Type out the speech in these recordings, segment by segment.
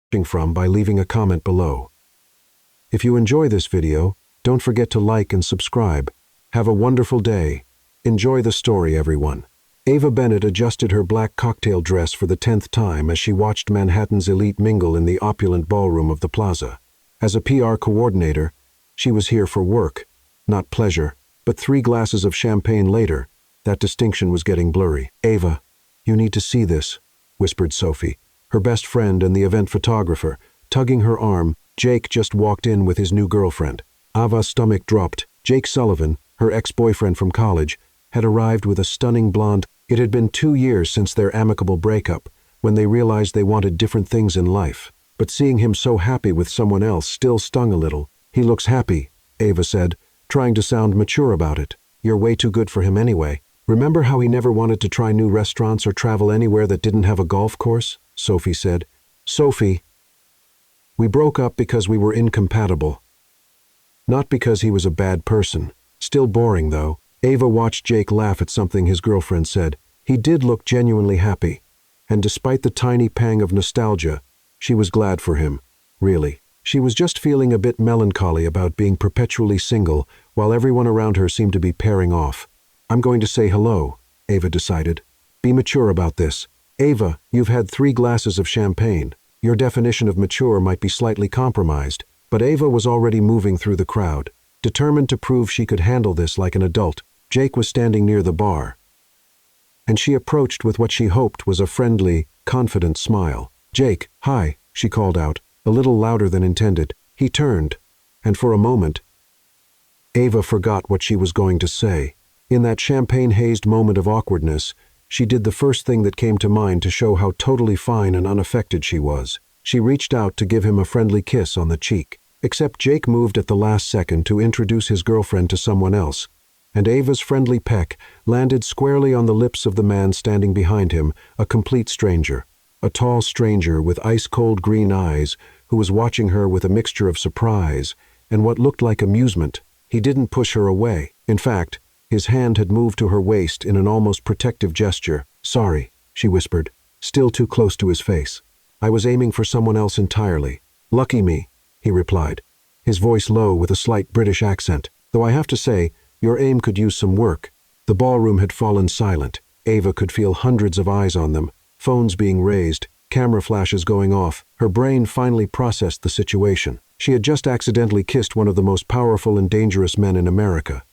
from by leaving a comment below. If you enjoy this video, don't forget to like and subscribe. Have a wonderful day. Enjoy the story, everyone. Ava Bennett adjusted her black cocktail dress for the 10th time as she watched Manhattan's elite mingle in the opulent ballroom of the plaza. As a PR coordinator, she was here for work, not pleasure, but 3 glasses of champagne later, that distinction was getting blurry. "Ava, you need to see this," whispered Sophie, her best friend and the event photographer, tugging her arm. Jake just walked in with his new girlfriend. Ava's stomach dropped. Jake Sullivan, her ex-boyfriend from college, had arrived with a stunning blonde. It had been 2 years since their amicable breakup, when they realized they wanted different things in life. But seeing him so happy with someone else still stung a little. "He looks happy," Ava said, trying to sound mature about it. "You're way too good for him anyway. Remember how he never wanted to try new restaurants or travel anywhere that didn't have a golf course?" Sophie said. "Sophie, we broke up because we were incompatible. Not because he was a bad person. Still boring, though." Ava watched Jake laugh at something his girlfriend said. He did look genuinely happy, and despite the tiny pang of nostalgia, she was glad for him, really. She was just feeling a bit melancholy about being perpetually single while everyone around her seemed to be pairing off. "I'm going to say hello," Ava decided. "Be mature about this. Ava, you've had 3 glasses of champagne. Your definition of mature might be slightly compromised." But Ava was already moving through the crowd, determined to prove she could handle this like an adult. Jake was standing near the bar, and she approached with what she hoped was a friendly, confident smile. "Jake, hi," she called out, a little louder than intended. He turned, and for a moment, Ava forgot what she was going to say. In that champagne-hazed moment of awkwardness, she did the first thing that came to mind to show how totally fine and unaffected she was. She reached out to give him a friendly kiss on the cheek. Except Jake moved at the last second to introduce his girlfriend to someone else, and Ava's friendly peck landed squarely on the lips of the man standing behind him, a complete stranger. A tall stranger with ice-cold green eyes who was watching her with a mixture of surprise and what looked like amusement. He didn't push her away. In fact, his hand had moved to her waist in an almost protective gesture. "Sorry," she whispered, still too close to his face. "I was aiming for someone else entirely." "Lucky me," he replied, his voice low with a slight British accent. "Though I have to say, your aim could use some work." The ballroom had fallen silent. Ava could feel hundreds of eyes on them, phones being raised, camera flashes going off. Her brain finally processed the situation. She had just accidentally kissed one of the most powerful and dangerous men in America,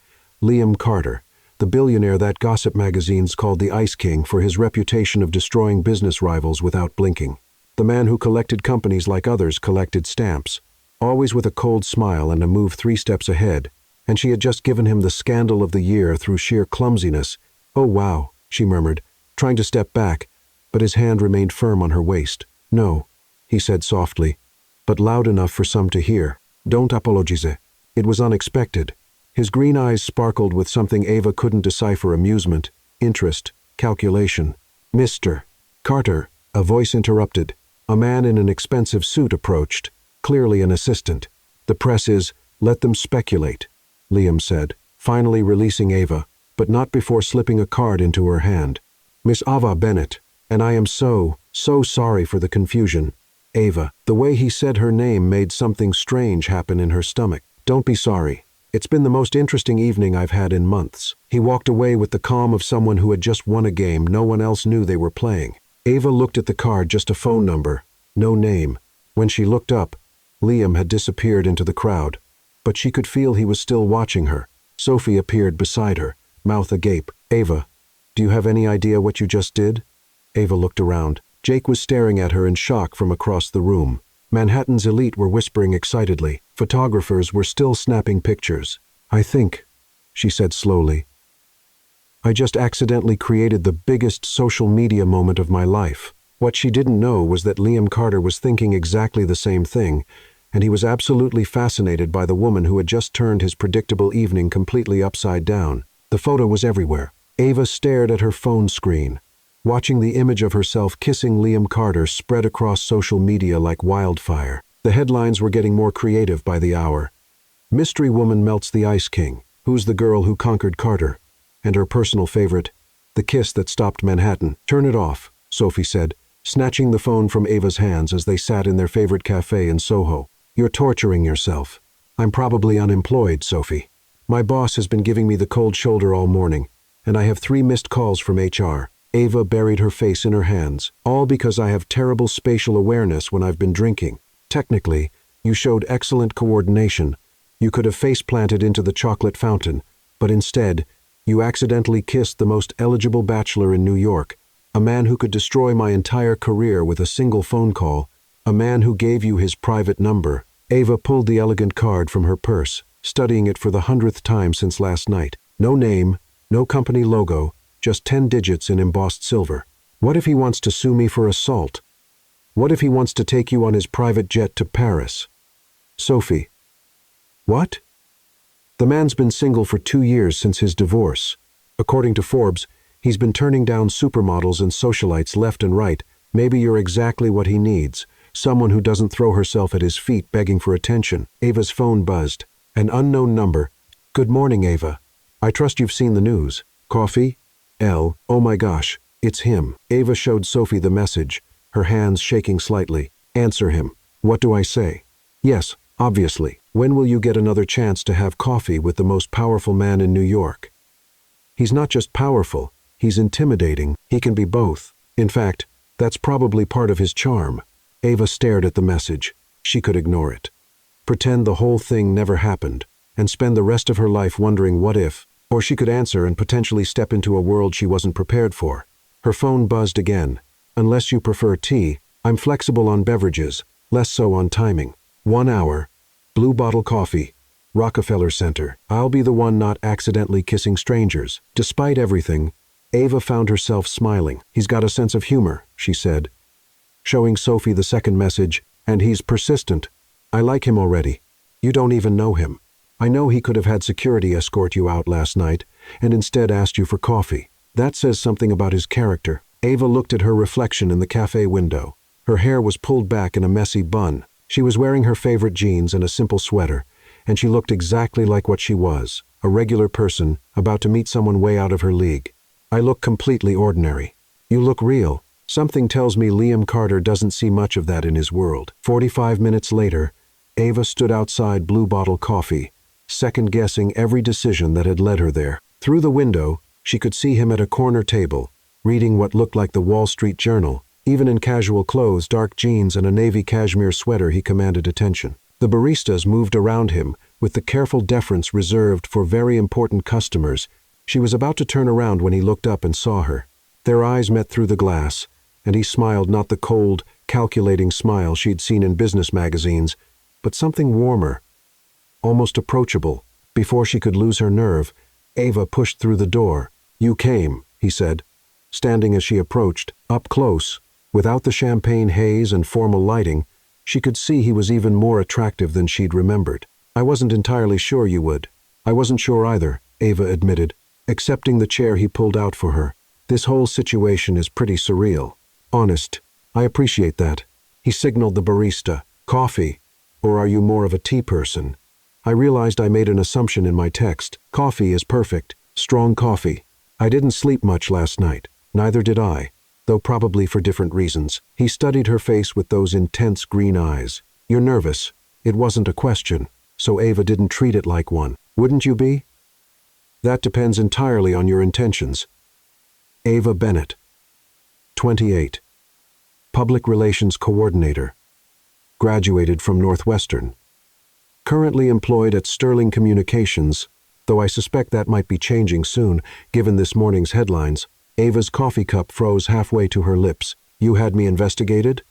Liam Carter, the billionaire that gossip magazines called the Ice King for his reputation of destroying business rivals without blinking. The man who collected companies like others collected stamps, always with a cold smile and a move 3 steps ahead. And she had just given him the scandal of the year through sheer clumsiness. "Oh wow," she murmured, trying to step back, but his hand remained firm on her waist. "No," he said softly, but loud enough for some to hear. "Don't apologize." It was unexpected. His green eyes sparkled with something Ava couldn't decipher: amusement, interest, calculation. "Mr. Carter," a voice interrupted. A man in an expensive suit approached, clearly an assistant. "The press is, let them speculate," Liam said, finally releasing Ava, but not before slipping a card into her hand. "Miss Ava Bennett, and I am so sorry for the confusion." Ava. The way he said her name made something strange happen in her stomach. "Don't be sorry. It's been the most interesting evening I've had in months." He walked away with the calm of someone who had just won a game no one else knew they were playing. Ava looked at the card, just a phone number, no name. When she looked up, Liam had disappeared into the crowd, but she could feel he was still watching her. Sophie appeared beside her, mouth agape. "Ava, do you have any idea what you just did?" Ava looked around. Jake was staring at her in shock from across the room. Manhattan's elite were whispering excitedly. Photographers were still snapping pictures. "I think," she said slowly, "I just accidentally created the biggest social media moment of my life." What she didn't know was that Liam Carter was thinking exactly the same thing, and he was absolutely fascinated by the woman who had just turned his predictable evening completely upside down. The photo was everywhere. Ava stared at her phone screen, watching the image of herself kissing Liam Carter spread across social media like wildfire. The headlines were getting more creative by the hour. "Mystery woman melts the Ice King. Who's the girl who conquered Carter?" And her personal favorite, "The kiss that stopped Manhattan." "Turn it off," Sophie said, snatching the phone from Ava's hands as they sat in their favorite cafe in Soho. "You're torturing yourself. I'm probably unemployed, Sophie. My boss has been giving me the cold shoulder all morning, and I have 3 missed calls from HR." Ava buried her face in her hands. "All because I have terrible spatial awareness when I've been drinking. Technically, you showed excellent coordination. You could have face-planted into the chocolate fountain, but instead, you accidentally kissed the most eligible bachelor in New York, a man who could destroy my entire career with a single phone call, a man who gave you his private number." Ava pulled the elegant card from her purse, studying it for the 100th time since last night. No name, no company logo, just 10 digits in embossed silver. What if he wants to sue me for assault? What if he wants to take you on his private jet to Paris? Sophie. What? The man's been single for 2 years since his divorce. According to Forbes, he's been turning down supermodels and socialites left and right. Maybe you're exactly what he needs. Someone who doesn't throw herself at his feet begging for attention. Ava's phone buzzed. An unknown number. "Good morning, Ava. I trust you've seen the news. Coffee? L. Oh my gosh, it's him." Ava showed Sophie the message, her hands shaking slightly. "Answer him. What do I say?" "Yes, obviously. When will you get another chance to have coffee with the most powerful man in New York?" He's not just powerful, he's intimidating. He can be both. In fact, that's probably part of his charm. Ava stared at the message. She could ignore it. Pretend the whole thing never happened, and spend the rest of her life wondering what if, or she could answer and potentially step into a world she wasn't prepared for. Her phone buzzed again. "Unless you prefer tea, I'm flexible on beverages, less so on timing. 1 hour, Blue Bottle Coffee, Rockefeller Center. I'll be the one not accidentally kissing strangers." Despite everything, Ava found herself smiling. "He's got a sense of humor," she said, showing Sophie the second message, "and he's persistent. I like him already. You don't even know him. I know he could have had security escort you out last night, and instead asked you for coffee. That says something about his character." Ava looked at her reflection in the cafe window. Her hair was pulled back in a messy bun. She was wearing her favorite jeans and a simple sweater, and she looked exactly like what she was, a regular person about to meet someone way out of her league. "I look completely ordinary. You look real. Something tells me Liam Carter doesn't see much of that in his world." 45 minutes later, Ava stood outside Blue Bottle Coffee, second-guessing every decision that had led her there. Through the window, she could see him at a corner table, reading what looked like the Wall Street Journal. Even in casual clothes, dark jeans, and a navy cashmere sweater, he commanded attention. The baristas moved around him with the careful deference reserved for very important customers. She was about to turn around when he looked up and saw her. Their eyes met through the glass, and he smiled, not the cold, calculating smile she'd seen in business magazines, but something warmer, almost approachable. Before she could lose her nerve, Ava pushed through the door. "You came," he said, standing as she approached. Up close, without the champagne haze and formal lighting, she could see he was even more attractive than she'd remembered. "I wasn't entirely sure you would." "I wasn't sure either," Ava admitted, accepting the chair he pulled out for her. "This whole situation is pretty surreal." "Honest. I appreciate that." He signaled the barista. "Coffee, or are you more of a tea person?" I realized I made an assumption in my text. "Coffee is perfect. Strong coffee. I didn't sleep much last night. Neither did I, though probably for different reasons." He studied her face with those intense green eyes. "You're nervous." It wasn't a question, so Ava didn't treat it like one. "Wouldn't you be?" "That depends entirely on your intentions." Ava Bennett, 28, Public Relations Coordinator, graduated from Northwestern. Currently employed at Sterling Communications, though I suspect that might be changing soon, given this morning's headlines. Ava's coffee cup froze halfway to her lips. "You had me investigated?"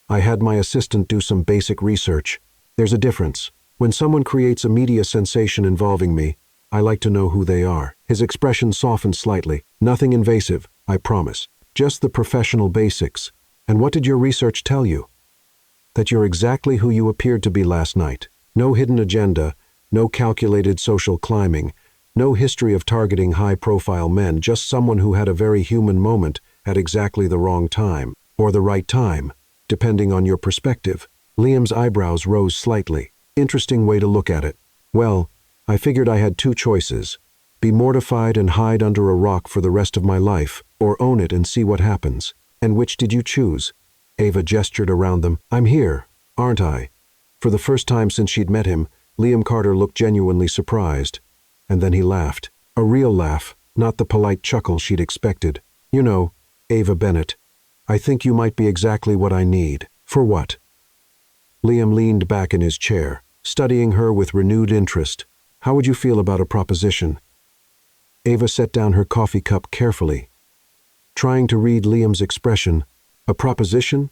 "I had my assistant do some basic research. There's a difference. When someone creates a media sensation involving me, I like to know who they are." His expression softened slightly. "Nothing invasive, I promise. Just the professional basics. And what did your research tell you?" "That you're exactly who you appeared to be last night. No hidden agenda, no calculated social climbing, no history of targeting high-profile men, just someone who had a very human moment at exactly the wrong time, or the right time, depending on your perspective." Liam's eyebrows rose slightly. "Interesting way to look at it. Well, I figured I had 2 choices. Be mortified and hide under a rock for the rest of my life, or own it and see what happens. And which did you choose? Ava gestured around them. I'm here, aren't I? For the first time since she'd met him, Liam Carter looked genuinely surprised. And then he laughed. A real laugh, not the polite chuckle she'd expected. You know, Ava Bennett, I think you might be exactly what I need. For what? Liam leaned back in his chair, studying her with renewed interest. How would you feel about a proposition? Ava set down her coffee cup carefully, trying to read Liam's expression. A proposition?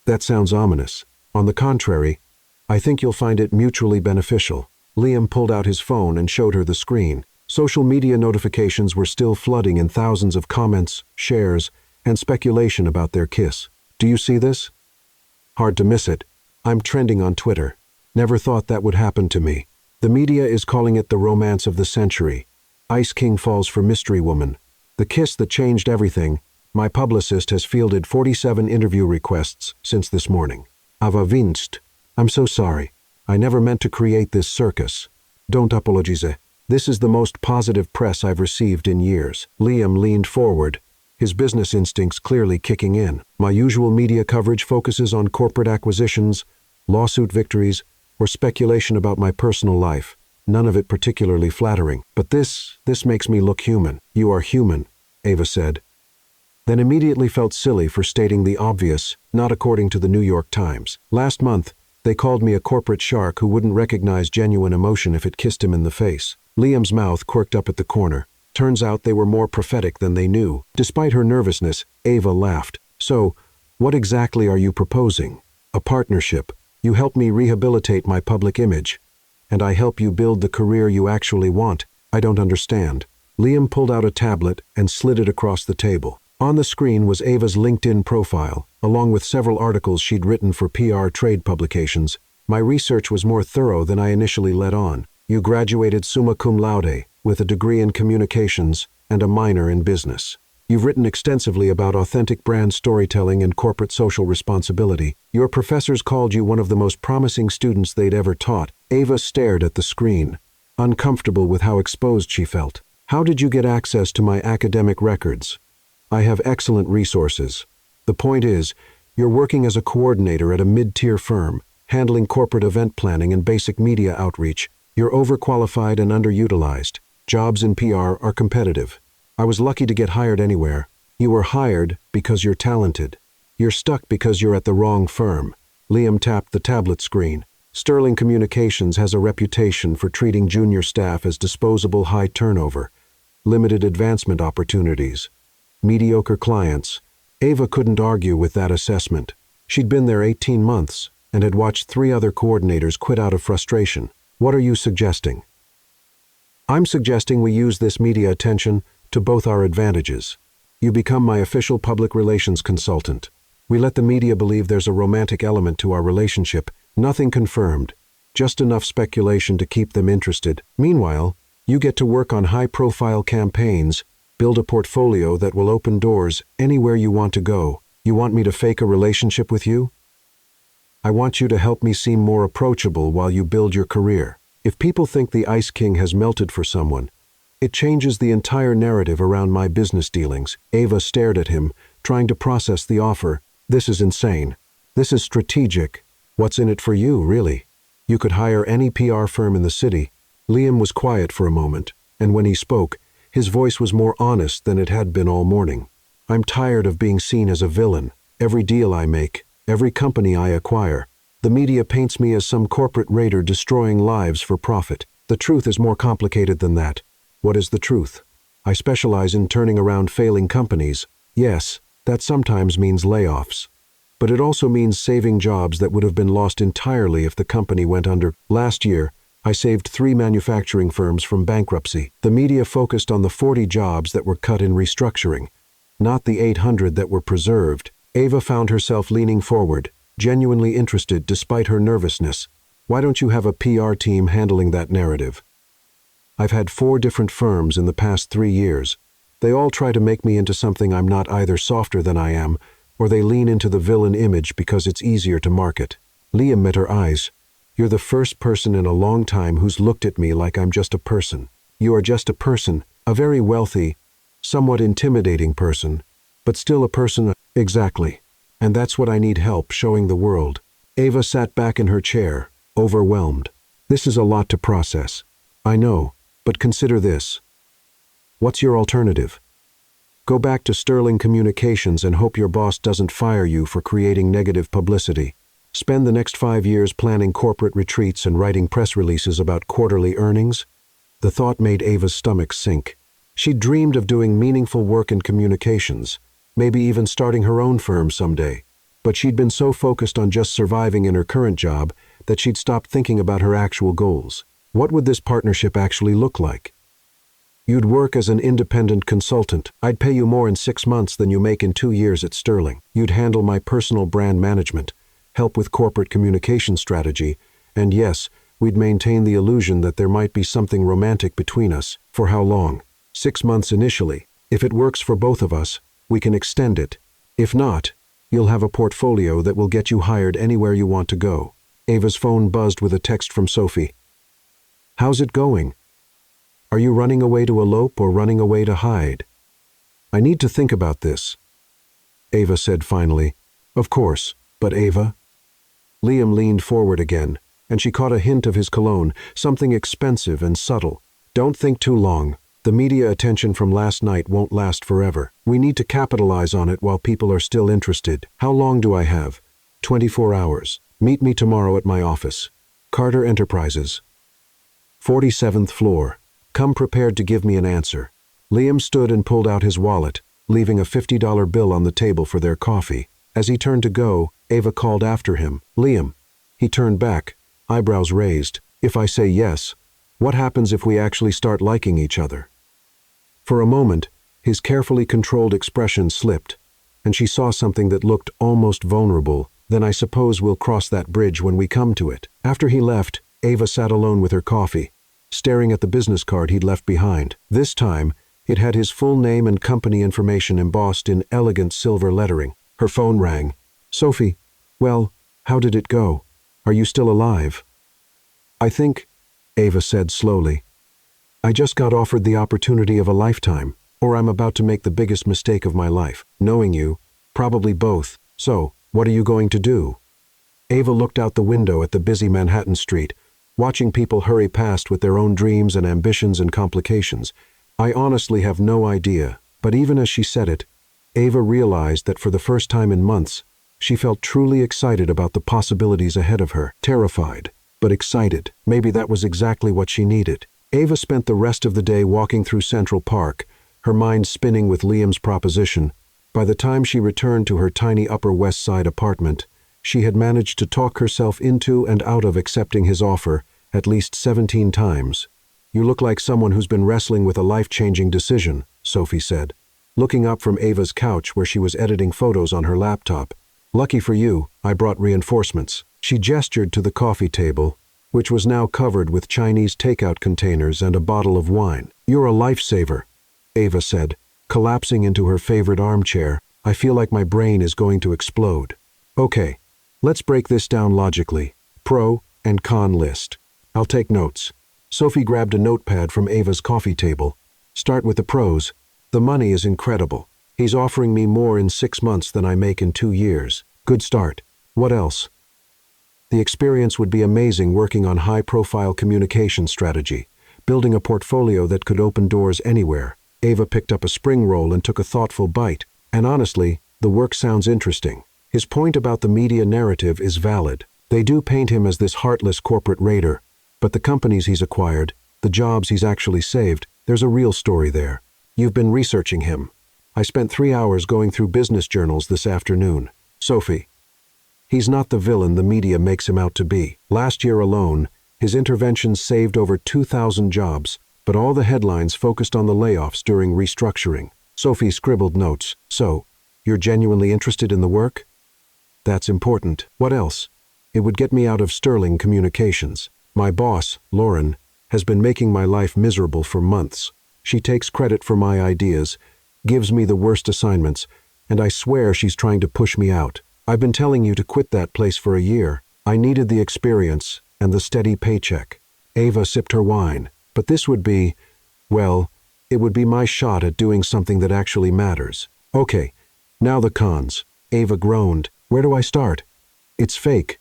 That sounds ominous. On the contrary, I think you'll find it mutually beneficial. Liam pulled out his phone and showed her the screen. Social media notifications were still flooding in thousands of comments, shares, and speculation about their kiss. Do you see this? Hard to miss it. I'm trending on Twitter. Never thought that would happen to me. The media is calling it the romance of the century. Ice King falls for mystery woman. The kiss that changed everything. My publicist has fielded 47 interview requests since this morning. Ava vinst. I'm so sorry. I never meant to create this circus. Don't apologize. This is the most positive press I've received in years. Liam leaned forward, his business instincts clearly kicking in. My usual media coverage focuses on corporate acquisitions, lawsuit victories, or speculation about my personal life. None of it particularly flattering. But this makes me look human. You are human, Ava said. Then immediately felt silly for stating the obvious, not according to the New York Times. Last month, they called me a corporate shark who wouldn't recognize genuine emotion if it kissed him in the face. Liam's mouth quirked up at the corner. Turns out they were more prophetic than they knew. Despite her nervousness, Ava laughed. So, what exactly are you proposing? A partnership. You help me rehabilitate my public image, and I help you build the career you actually want. I don't understand. Liam pulled out a tablet and slid it across the table. On the screen was Ava's LinkedIn profile, along with several articles she'd written for PR trade publications. My research was more thorough than I initially let on. You graduated summa cum laude, with a degree in communications and a minor in business. You've written extensively about authentic brand storytelling and corporate social responsibility. Your professors called you one of the most promising students they'd ever taught. Ava stared at the screen, uncomfortable with how exposed she felt. How did you get access to my academic records? I have excellent resources. The point is, you're working as a coordinator at a mid-tier firm, handling corporate event planning and basic media outreach. You're overqualified and underutilized. Jobs in PR are competitive. I was lucky to get hired anywhere. You were hired because you're talented. You're stuck because you're at the wrong firm. Liam tapped the tablet screen. Sterling Communications has a reputation for treating junior staff as disposable, high turnover, limited advancement opportunities, mediocre clients. Ava couldn't argue with that assessment. She'd been there 18 months and had watched 3 other coordinators quit out of frustration. What are you suggesting? I'm suggesting we use this media attention to both our advantages. You become my official public relations consultant. We let the media believe there's a romantic element to our relationship. Nothing confirmed, just enough speculation to keep them interested. Meanwhile, you get to work on high-profile campaigns, build a portfolio that will open doors anywhere you want to go. You want me to fake a relationship with you? I want you to help me seem more approachable while you build your career. If people think the Ice King has melted for someone, it changes the entire narrative around my business dealings. Ava stared at him, trying to process the offer. This is insane. This is strategic. What's in it for you, really? You could hire any PR firm in the city. Liam was quiet for a moment, and when he spoke, his voice was more honest than it had been all morning. I'm tired of being seen as a villain. Every deal I make, every company I acquire, the media paints me as some corporate raider destroying lives for profit. The truth is more complicated than that. What is the truth? I specialize in turning around failing companies. Yes, that sometimes means layoffs. But it also means saving jobs that would have been lost entirely if the company went under. Last year, I saved 3 manufacturing firms from bankruptcy. The media focused on the 40 jobs that were cut in restructuring, not the 800 that were preserved. Ava found herself leaning forward, genuinely interested despite her nervousness. Why don't you have a PR team handling that narrative? I've had 4 different firms in the past 3 years. They all try to make me into something I'm not, either softer than I am, or they lean into the villain image because it's easier to market. Liam met her eyes. You're the first person in a long time who's looked at me like I'm just a person. You are just a person, a very wealthy, somewhat intimidating person, but still a person. Exactly. And that's what I need help showing the world. Ava sat back in her chair, overwhelmed. This is a lot to process. I know, but consider this. What's your alternative? Go back to Sterling Communications and hope your boss doesn't fire you for creating negative publicity. Spend the next 5 years planning corporate retreats and writing press releases about quarterly earnings? The thought made Ava's stomach sink. She dreamed of doing meaningful work in communications, maybe even starting her own firm someday. But she'd been so focused on just surviving in her current job that she'd stopped thinking about her actual goals. What would this partnership actually look like? You'd work as an independent consultant. I'd pay you more in 6 months than you make in 2 years at Sterling. You'd handle my personal brand management, help with corporate communication strategy, and yes, we'd maintain the illusion that there might be something romantic between us. For how long? 6 months initially. If it works for both of us, we can extend it. If not, you'll have a portfolio that will get you hired anywhere you want to go. Ava's phone buzzed with a text from Sophie. How's it going? Are you running away to elope or running away to hide? I need to think about this. Ava said finally. Of course, but Ava? Liam leaned forward again, and she caught a hint of his cologne, something expensive and subtle. Don't think too long. The media attention from last night won't last forever. We need to capitalize on it while people are still interested. How long do I have? 24 hours. Meet me tomorrow at my office. Carter Enterprises. 47th floor. Come prepared to give me an answer. Liam stood and pulled out his wallet, leaving a $50 bill on the table for their coffee. As he turned to go, Ava called after him. Liam. He turned back, eyebrows raised. If I say yes, what happens if we actually start liking each other? For a moment, his carefully controlled expression slipped, and she saw something that looked almost vulnerable. Then I suppose we'll cross that bridge when we come to it. After he left, Ava sat alone with her coffee, staring at the business card he'd left behind. This time, it had his full name and company information embossed in elegant silver lettering. Her phone rang. Sophie, well, how did it go? Are you still alive? I think, Ava said slowly, I just got offered the opportunity of a lifetime, or I'm about to make the biggest mistake of my life. Knowing you, probably both. So, what are you going to do? Ava looked out the window at the busy Manhattan street, watching people hurry past with their own dreams and ambitions and complications. I honestly have no idea, but even as she said it, Ava realized that for the first time in months, she felt truly excited about the possibilities ahead of her. Terrified, but excited. Maybe that was exactly what she needed. Ava spent the rest of the day walking through Central Park, her mind spinning with Liam's proposition. By the time she returned to her tiny Upper West Side apartment, she had managed to talk herself into and out of accepting his offer at least 17 times. You look like someone who's been wrestling with a life-changing decision, Sophie said, looking up from Ava's couch where she was editing photos on her laptop. Lucky for you, I brought reinforcements. She gestured to the coffee table, which was now covered with Chinese takeout containers and a bottle of wine. You're a lifesaver, Ava said, collapsing into her favorite armchair. I feel like my brain is going to explode. Okay, let's break this down logically. Pro and con list. I'll take notes. Sophie grabbed a notepad from Ava's coffee table. Start with the pros. The money is incredible. He's offering me more in 6 months than I make in 2 years. Good start. What else? The experience would be amazing working on high-profile communication strategy, building a portfolio that could open doors anywhere. Ava picked up a spring roll and took a thoughtful bite. And honestly, the work sounds interesting. His point about the media narrative is valid. They do paint him as this heartless corporate raider, but the companies he's acquired, the jobs he's actually saved, there's a real story there. You've been researching him. I spent 3 hours going through business journals this afternoon. Sophie, he's not the villain the media makes him out to be. Last year alone, his interventions saved over 2,000 jobs, but all the headlines focused on the layoffs during restructuring. Sophie scribbled notes. So, you're genuinely interested in the work? That's important. What else? It would get me out of Sterling Communications. My boss, Lauren, has been making my life miserable for months. She takes credit for my ideas, gives me the worst assignments, and I swear she's trying to push me out. I've been telling you to quit that place for a year. I needed the experience and the steady paycheck. Ava sipped her wine. But this would be, well, it would be my shot at doing something that actually matters. Okay, Now the cons. Ava groaned. Where do I start? It's fake.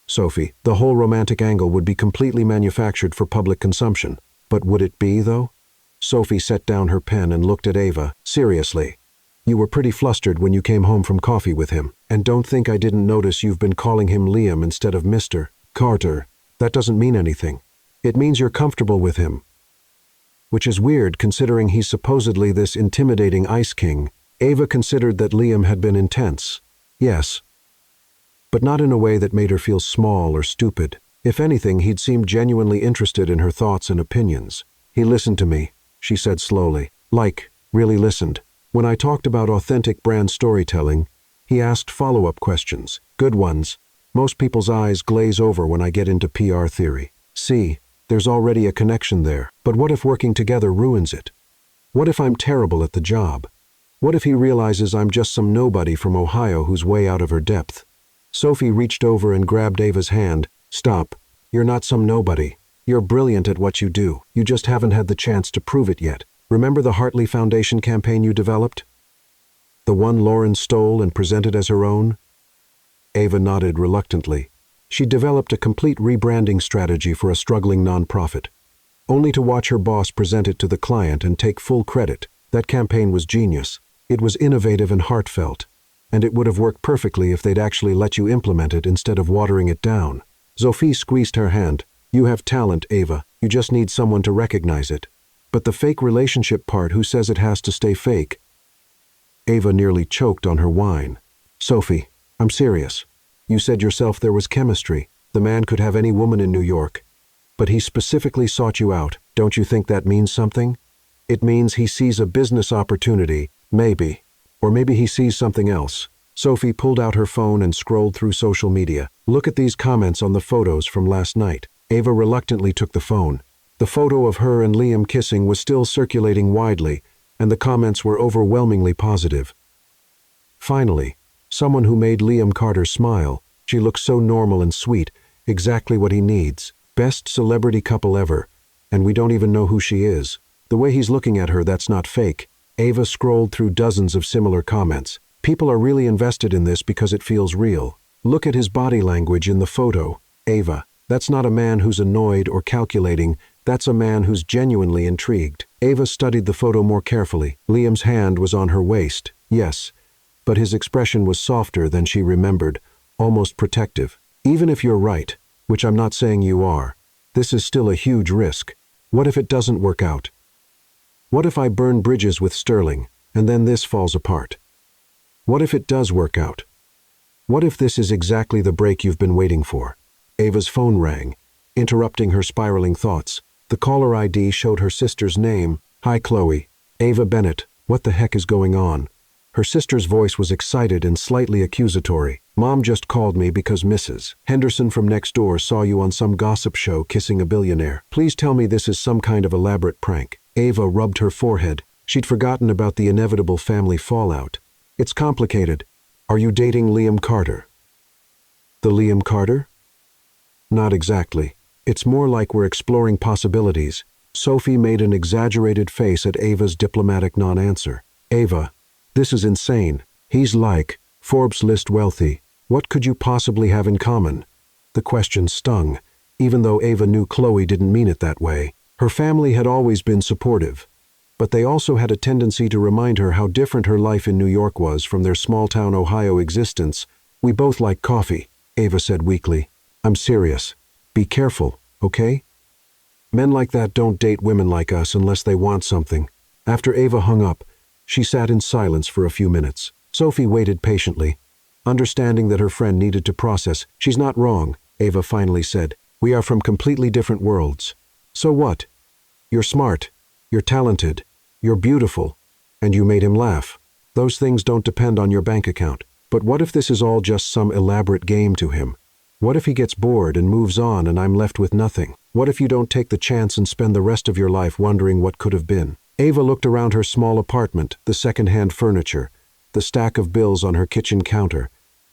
Sophie, the whole romantic angle would be completely manufactured for public consumption. But would it be, though? Sophie set down her pen and looked at Ava. Seriously. You were pretty flustered when you came home from coffee with him. And don't think I didn't notice you've been calling him Liam instead of Mr. Carter. That doesn't mean anything. It means you're comfortable with him. Which is weird considering he's supposedly this intimidating ice king. Ava considered that Liam had been intense. Yes. But not in a way that made her feel small or stupid. If anything, he'd seemed genuinely interested in her thoughts and opinions. He listened to me, she said slowly. Really listened. When I talked about authentic brand storytelling, he asked follow-up questions. Good ones. Most people's eyes glaze over when I get into PR theory. See, there's already a connection there. But what if working together ruins it? What if I'm terrible at the job? What if he realizes I'm just some nobody from Ohio who's way out of her depth? Sophie reached over and grabbed Ava's hand. Stop. You're not some nobody. You're brilliant at what you do. You just haven't had the chance to prove it yet. Remember the Hartley Foundation campaign you developed? The one Lauren stole and presented as her own? Ava nodded reluctantly. She developed a complete rebranding strategy for a struggling nonprofit, only to watch her boss present it to the client and take full credit. That campaign was genius. It was innovative and heartfelt, and it would have worked perfectly if they'd actually let you implement it instead of watering it down. Sophie squeezed her hand. You have talent, Ava. You just need someone to recognize it. But the fake relationship part, who says it has to stay fake? Ava nearly choked on her wine. Sophie, I'm serious. You said yourself there was chemistry. The man could have any woman in New York. But he specifically sought you out. Don't you think that means something? It means he sees a business opportunity, maybe. Or maybe he sees something else. Sophie pulled out her phone and scrolled through social media. Look at these comments on the photos from last night. Ava reluctantly took the phone. The photo of her and Liam kissing was still circulating widely, and the comments were overwhelmingly positive. Finally, someone who made Liam Carter smile. She looks so normal and sweet, exactly what he needs. Best celebrity couple ever, and we don't even know who she is. The way he's looking at her, that's not fake. Ava scrolled through dozens of similar comments. People are really invested in this because it feels real. Look at his body language in the photo. Ava, that's not a man who's annoyed or calculating. That's a man who's genuinely intrigued. Ava studied the photo more carefully. Liam's hand was on her waist, yes, but his expression was softer than she remembered, almost protective. Even if you're right, which I'm not saying you are, this is still a huge risk. What if it doesn't work out? What if I burn bridges with Sterling, and then this falls apart? What if it does work out? What if this is exactly the break you've been waiting for? Ava's phone rang, interrupting her spiraling thoughts. The caller ID showed her sister's name. Hi, Chloe. Ava Bennett. What the heck is going on? Her sister's voice was excited and slightly accusatory. Mom just called me because Mrs. Henderson from next door saw you on some gossip show kissing a billionaire. Please tell me this is some kind of elaborate prank. Ava rubbed her forehead. She'd forgotten about the inevitable family fallout. It's complicated. Are you dating Liam Carter? The Liam Carter? Not exactly. It's more like we're exploring possibilities. Sophie made an exaggerated face at Ava's diplomatic non-answer. Ava, this is insane. He's like Forbes list wealthy. What could you possibly have in common? The question stung, even though Ava knew Chloe didn't mean it that way. Her family had always been supportive, but they also had a tendency to remind her how different her life in New York was from their small-town Ohio existence. We both like coffee, Ava said weakly. I'm serious. Be careful, okay? Men like that don't date women like us unless they want something. After Ava hung up, she sat in silence for a few minutes. Sophie waited patiently, understanding that her friend needed to process. She's not wrong, Ava finally said. We are from completely different worlds. So what? You're smart, you're talented, you're beautiful, and you made him laugh. Those things don't depend on your bank account. But what if this is all just some elaborate game to him? What if he gets bored and moves on and I'm left with nothing? What if you don't take the chance and spend the rest of your life wondering what could have been? Ava looked around her small apartment, the second-hand furniture, the stack of bills on her kitchen counter,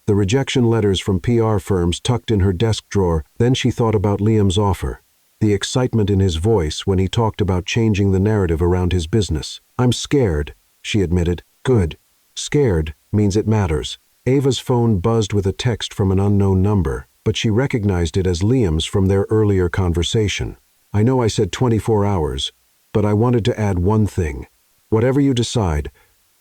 the rejection letters from PR firms tucked in her desk drawer. Then she thought about Liam's offer, the excitement in his voice when he talked about changing the narrative around his business. I'm scared, she admitted. Good. Scared means it matters. Ava's phone buzzed with a text from an unknown number, but she recognized it as Liam's from their earlier conversation. I know I said 24 hours, but I wanted to add one thing. Whatever you decide,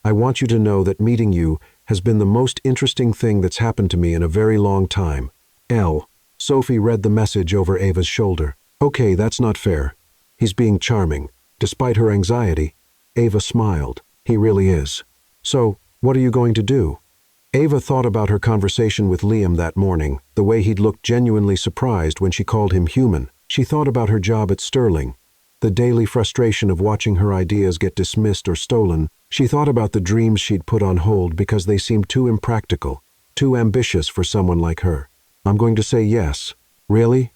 I want you to know that meeting you has been the most interesting thing that's happened to me in a very long time. L. Sophie read the message over Ava's shoulder. Okay, that's not fair. He's being charming. Despite her anxiety, Ava smiled. He really is. So, what are you going to do? Ava thought about her conversation with Liam that morning, the way he'd looked genuinely surprised when she called him human. She thought about her job at Sterling, the daily frustration of watching her ideas get dismissed or stolen. She thought about the dreams she'd put on hold because they seemed too impractical, too ambitious for someone like her. I'm going to say yes. Really?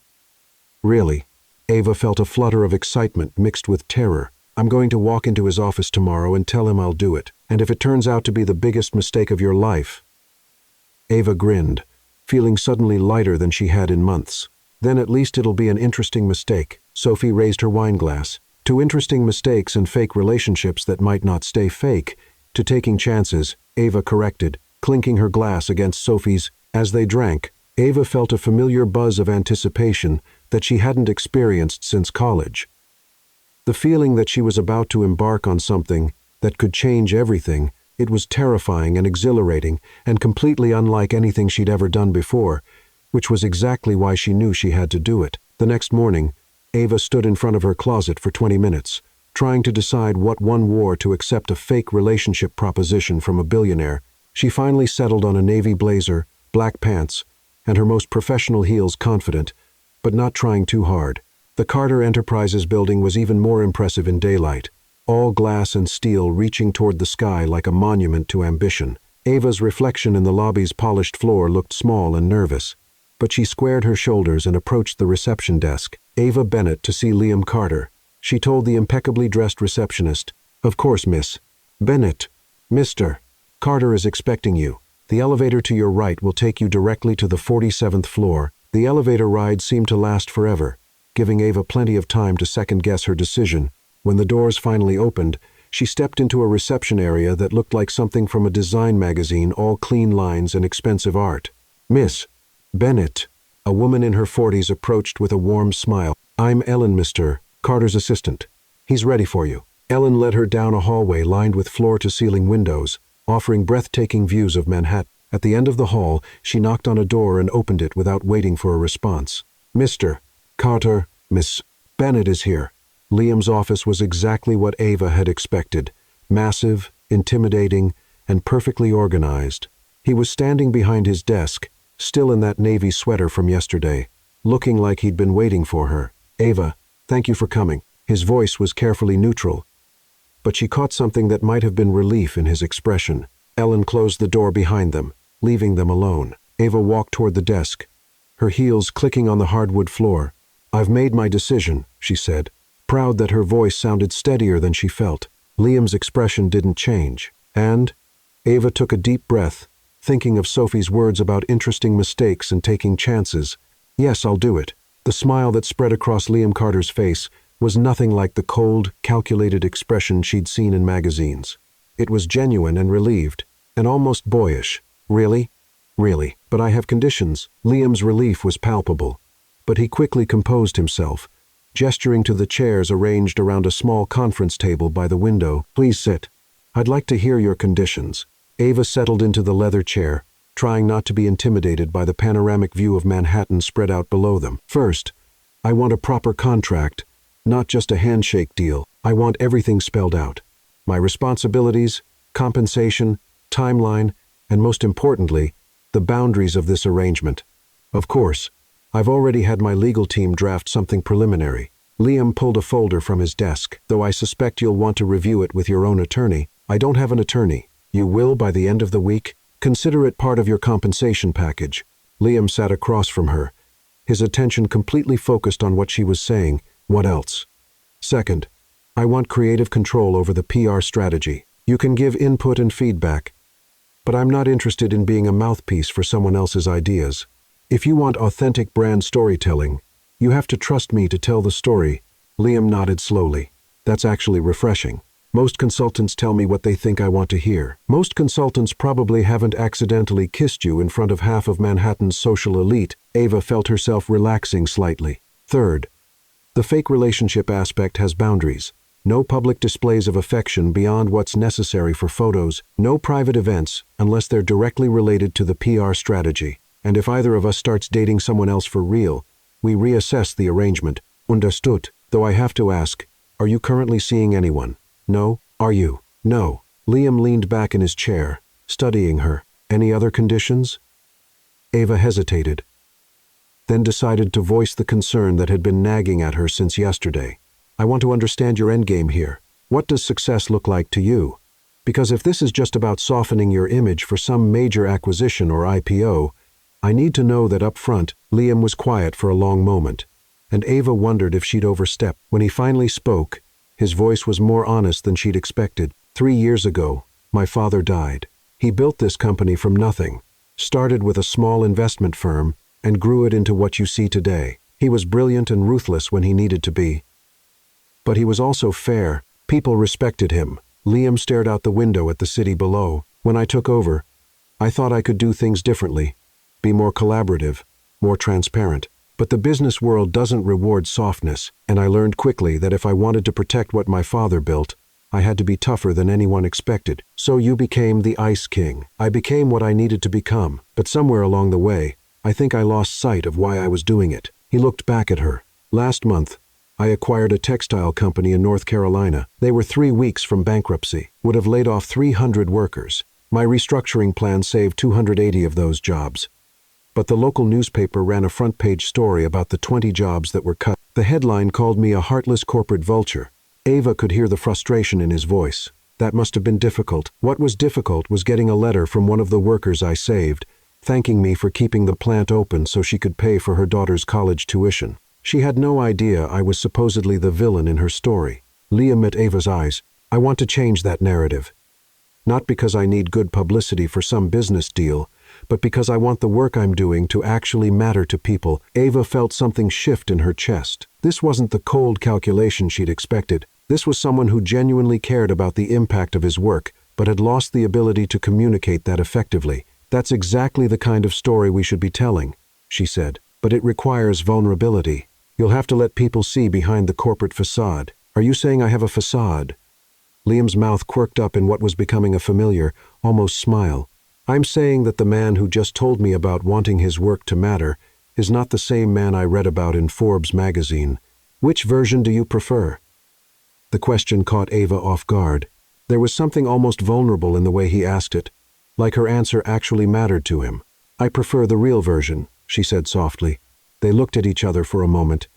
Really? Ava felt a flutter of excitement mixed with terror. I'm going to walk into his office tomorrow and tell him I'll do it. And if it turns out to be the biggest mistake of your life... Ava grinned, feeling suddenly lighter than she had in months. Then at least it'll be an interesting mistake. Sophie raised her wine glass. To interesting mistakes and fake relationships that might not stay fake, to taking chances, Ava corrected, clinking her glass against Sophie's. As they drank, Ava felt a familiar buzz of anticipation that she hadn't experienced since college. The feeling that she was about to embark on something that could change everything, it was terrifying and exhilarating and completely unlike anything she'd ever done before, which was exactly why she knew she had to do it. The next morning, Ava stood in front of her closet for 20 minutes, trying to decide what one wore to accept a fake relationship proposition from a billionaire. She finally settled on a navy blazer, black pants, and her most professional heels, confident, but not trying too hard. The Carter Enterprises building was even more impressive in daylight, all glass and steel reaching toward the sky like a monument to ambition. Ava's reflection in the lobby's polished floor looked small and nervous, but she squared her shoulders and approached the reception desk. Ava Bennett to see Liam Carter. She told the impeccably dressed receptionist, "Of course, Miss Bennett. Mr. Carter is expecting you. The elevator to your right will take you directly to the 47th floor." The elevator ride seemed to last forever, giving Ava plenty of time to second-guess her decision. When the doors finally opened, she stepped into a reception area that looked like something from a design magazine, all clean lines and expensive art. "Miss Bennett," a woman in her 40s approached with a warm smile. "I'm Ellen, Mr. Carter's assistant. He's ready for you." Ellen led her down a hallway lined with floor-to-ceiling windows, offering breathtaking views of Manhattan. At the end of the hall, she knocked on a door and opened it without waiting for a response. "Mr. Carter, Miss Bennett is here." Liam's office was exactly what Ava had expected, massive, intimidating, and perfectly organized. He was standing behind his desk, still in that navy sweater from yesterday, looking like he'd been waiting for her. "Ava, thank you for coming." His voice was carefully neutral, but she caught something that might have been relief in his expression. Ellen closed the door behind them, leaving them alone. Ava walked toward the desk, her heels clicking on the hardwood floor. "I've made my decision," she said, proud that her voice sounded steadier than she felt. Liam's expression didn't change, and Ava took a deep breath, thinking of Sophie's words about interesting mistakes and taking chances. "Yes, I'll do it." The smile that spread across Liam Carter's face was nothing like the cold, calculated expression she'd seen in magazines. It was genuine and relieved, and almost boyish. "Really? Really? But I have conditions." Liam's relief was palpable, but he quickly composed himself, gesturing to the chairs arranged around a small conference table by the window. "Please sit. I'd like to hear your conditions." Ava settled into the leather chair, trying not to be intimidated by the panoramic view of Manhattan spread out below them. "First, I want a proper contract, not just a handshake deal. I want everything spelled out. My responsibilities, compensation, timeline, and most importantly, the boundaries of this arrangement. Of course, I've already had my legal team draft something preliminary." Liam pulled a folder from his desk. "Though I suspect you'll want to review it with your own attorney." "I don't have an attorney." "You will by the end of the week? Consider it part of your compensation package." Liam sat across from her, his attention completely focused on what she was saying. "What else?" "Second, I want creative control over the PR strategy. You can give input and feedback, but I'm not interested in being a mouthpiece for someone else's ideas. If you want authentic brand storytelling, you have to trust me to tell the story." Liam nodded slowly. "That's actually refreshing. Most consultants tell me what they think I want to hear. Most consultants probably haven't accidentally kissed you in front of half of Manhattan's social elite. Ava felt herself relaxing slightly. Third, the fake relationship aspect has boundaries. No public displays of affection beyond what's necessary for photos. No private events unless they're directly related to the PR strategy. And if either of us starts dating someone else for real, we reassess the arrangement. Understood. Though I have to ask, are you currently seeing anyone? No? Are you? No. Liam leaned back in his chair, studying her. Any other conditions? Ava hesitated, then decided to voice the concern that had been nagging at her since yesterday. I want to understand your endgame here. What does success look like to you? Because if this is just about softening your image for some major acquisition or IPO, I need to know that up front. Liam was quiet for a long moment, and Ava wondered if she'd overstepped. When he finally spoke, his voice was more honest than she'd expected. 3 years ago, my father died. He built this company from nothing, started with a small investment firm, and grew it into what you see today. He was brilliant and ruthless when he needed to be. But he was also fair. People respected him. Liam stared out the window at the city below. When I took over, I thought I could do things differently, be more collaborative, more transparent. But the business world doesn't reward softness, and I learned quickly that if I wanted to protect what my father built, I had to be tougher than anyone expected. So you became the Ice King. I became what I needed to become, but somewhere along the way, I think I lost sight of why I was doing it. He looked back at her. Last month, I acquired a textile company in North Carolina. They were 3 weeks from bankruptcy, would have laid off 300 workers. My restructuring plan saved 280 of those jobs. But the local newspaper ran a front-page story about the 20 jobs that were cut. The headline called me a heartless corporate vulture. Ava could hear the frustration in his voice. That must have been difficult. What was difficult was getting a letter from one of the workers I saved, thanking me for keeping the plant open so she could pay for her daughter's college tuition. She had no idea I was supposedly the villain in her story. Liam met Ava's eyes. I want to change that narrative. Not because I need good publicity for some business deal, but because I want the work I'm doing to actually matter to people. Ava felt something shift in her chest. This wasn't the cold calculation she'd expected. This was someone who genuinely cared about the impact of his work, but had lost the ability to communicate that effectively. That's exactly the kind of story we should be telling, she said. But it requires vulnerability. You'll have to let people see behind the corporate facade. Are you saying I have a facade? Liam's mouth quirked up in what was becoming a familiar, almost smile. I'm saying that the man who just told me about wanting his work to matter is not the same man I read about in Forbes magazine. Which version do you prefer? The question caught Ava off guard. There was something almost vulnerable in the way he asked it, like her answer actually mattered to him. I prefer the real version, she said softly. They looked at each other for a moment,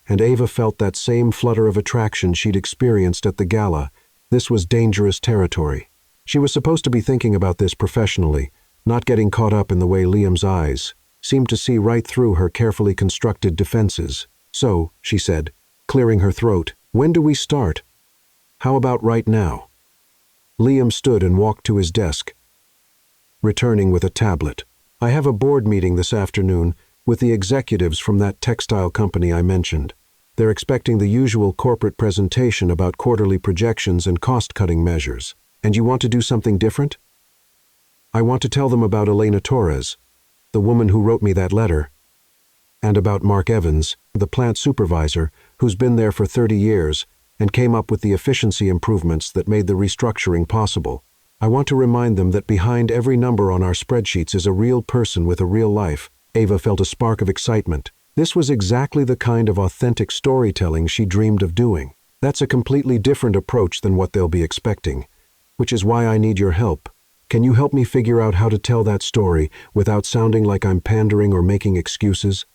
and Ava felt that same flutter of attraction she'd experienced at the gala. This was dangerous territory. She was supposed to be thinking about this professionally, not getting caught up in the way Liam's eyes seemed to see right through her carefully constructed defenses. So, she said, clearing her throat, when do we start? How about right now? Liam stood and walked to his desk, returning with a tablet. I have a board meeting this afternoon with the executives from that textile company I mentioned. They're expecting the usual corporate presentation about quarterly projections and cost-cutting measures. And you want to do something different? I want to tell them about Elena Torres, the woman who wrote me that letter, and about Mark Evans, the plant supervisor, who's been there for 30 years and came up with the efficiency improvements that made the restructuring possible. I want to remind them that behind every number on our spreadsheets is a real person with a real life. Ava felt a spark of excitement. This was exactly the kind of authentic storytelling she dreamed of doing. That's a completely different approach than what they'll be expecting, which is why I need your help. Can you help me figure out how to tell that story without sounding like I'm pandering or making excuses?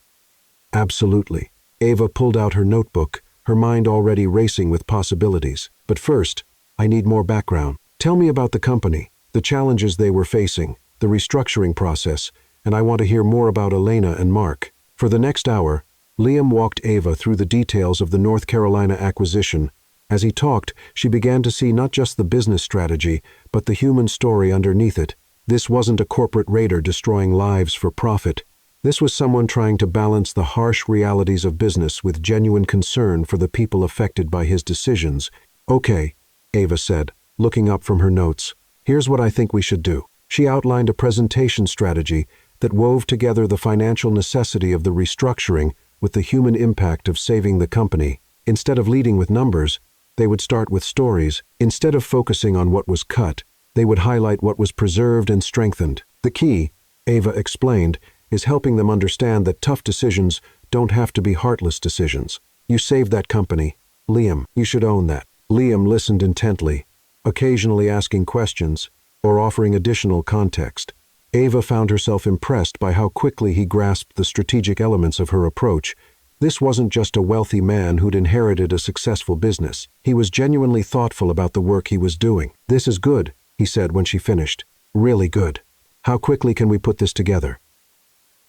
Absolutely. Ava pulled out her notebook, her mind already racing with possibilities. But first, I need more background. Tell me about the company, the challenges they were facing, the restructuring process, and I want to hear more about Elena and Mark. For the next hour, Liam walked Ava through the details of the North Carolina acquisition. As he talked, she began to see not just the business strategy, but the human story underneath it. This wasn't a corporate raider destroying lives for profit. This was someone trying to balance the harsh realities of business with genuine concern for the people affected by his decisions. Okay, Ava said, looking up from her notes. Here's what I think we should do. She outlined a presentation strategy that wove together the financial necessity of the restructuring with the human impact of saving the company. Instead of leading with numbers, they would start with stories. Instead of focusing on what was cut, they would highlight what was preserved and strengthened. The key, Ava explained, is helping them understand that tough decisions don't have to be heartless decisions. You saved that company. Liam, you should own that. Liam listened intently, occasionally asking questions or offering additional context. Ava found herself impressed by how quickly he grasped the strategic elements of her approach. This wasn't just a wealthy man who'd inherited a successful business. He was genuinely thoughtful about the work he was doing. This is good, he said when she finished. Really good. How quickly can we put this together?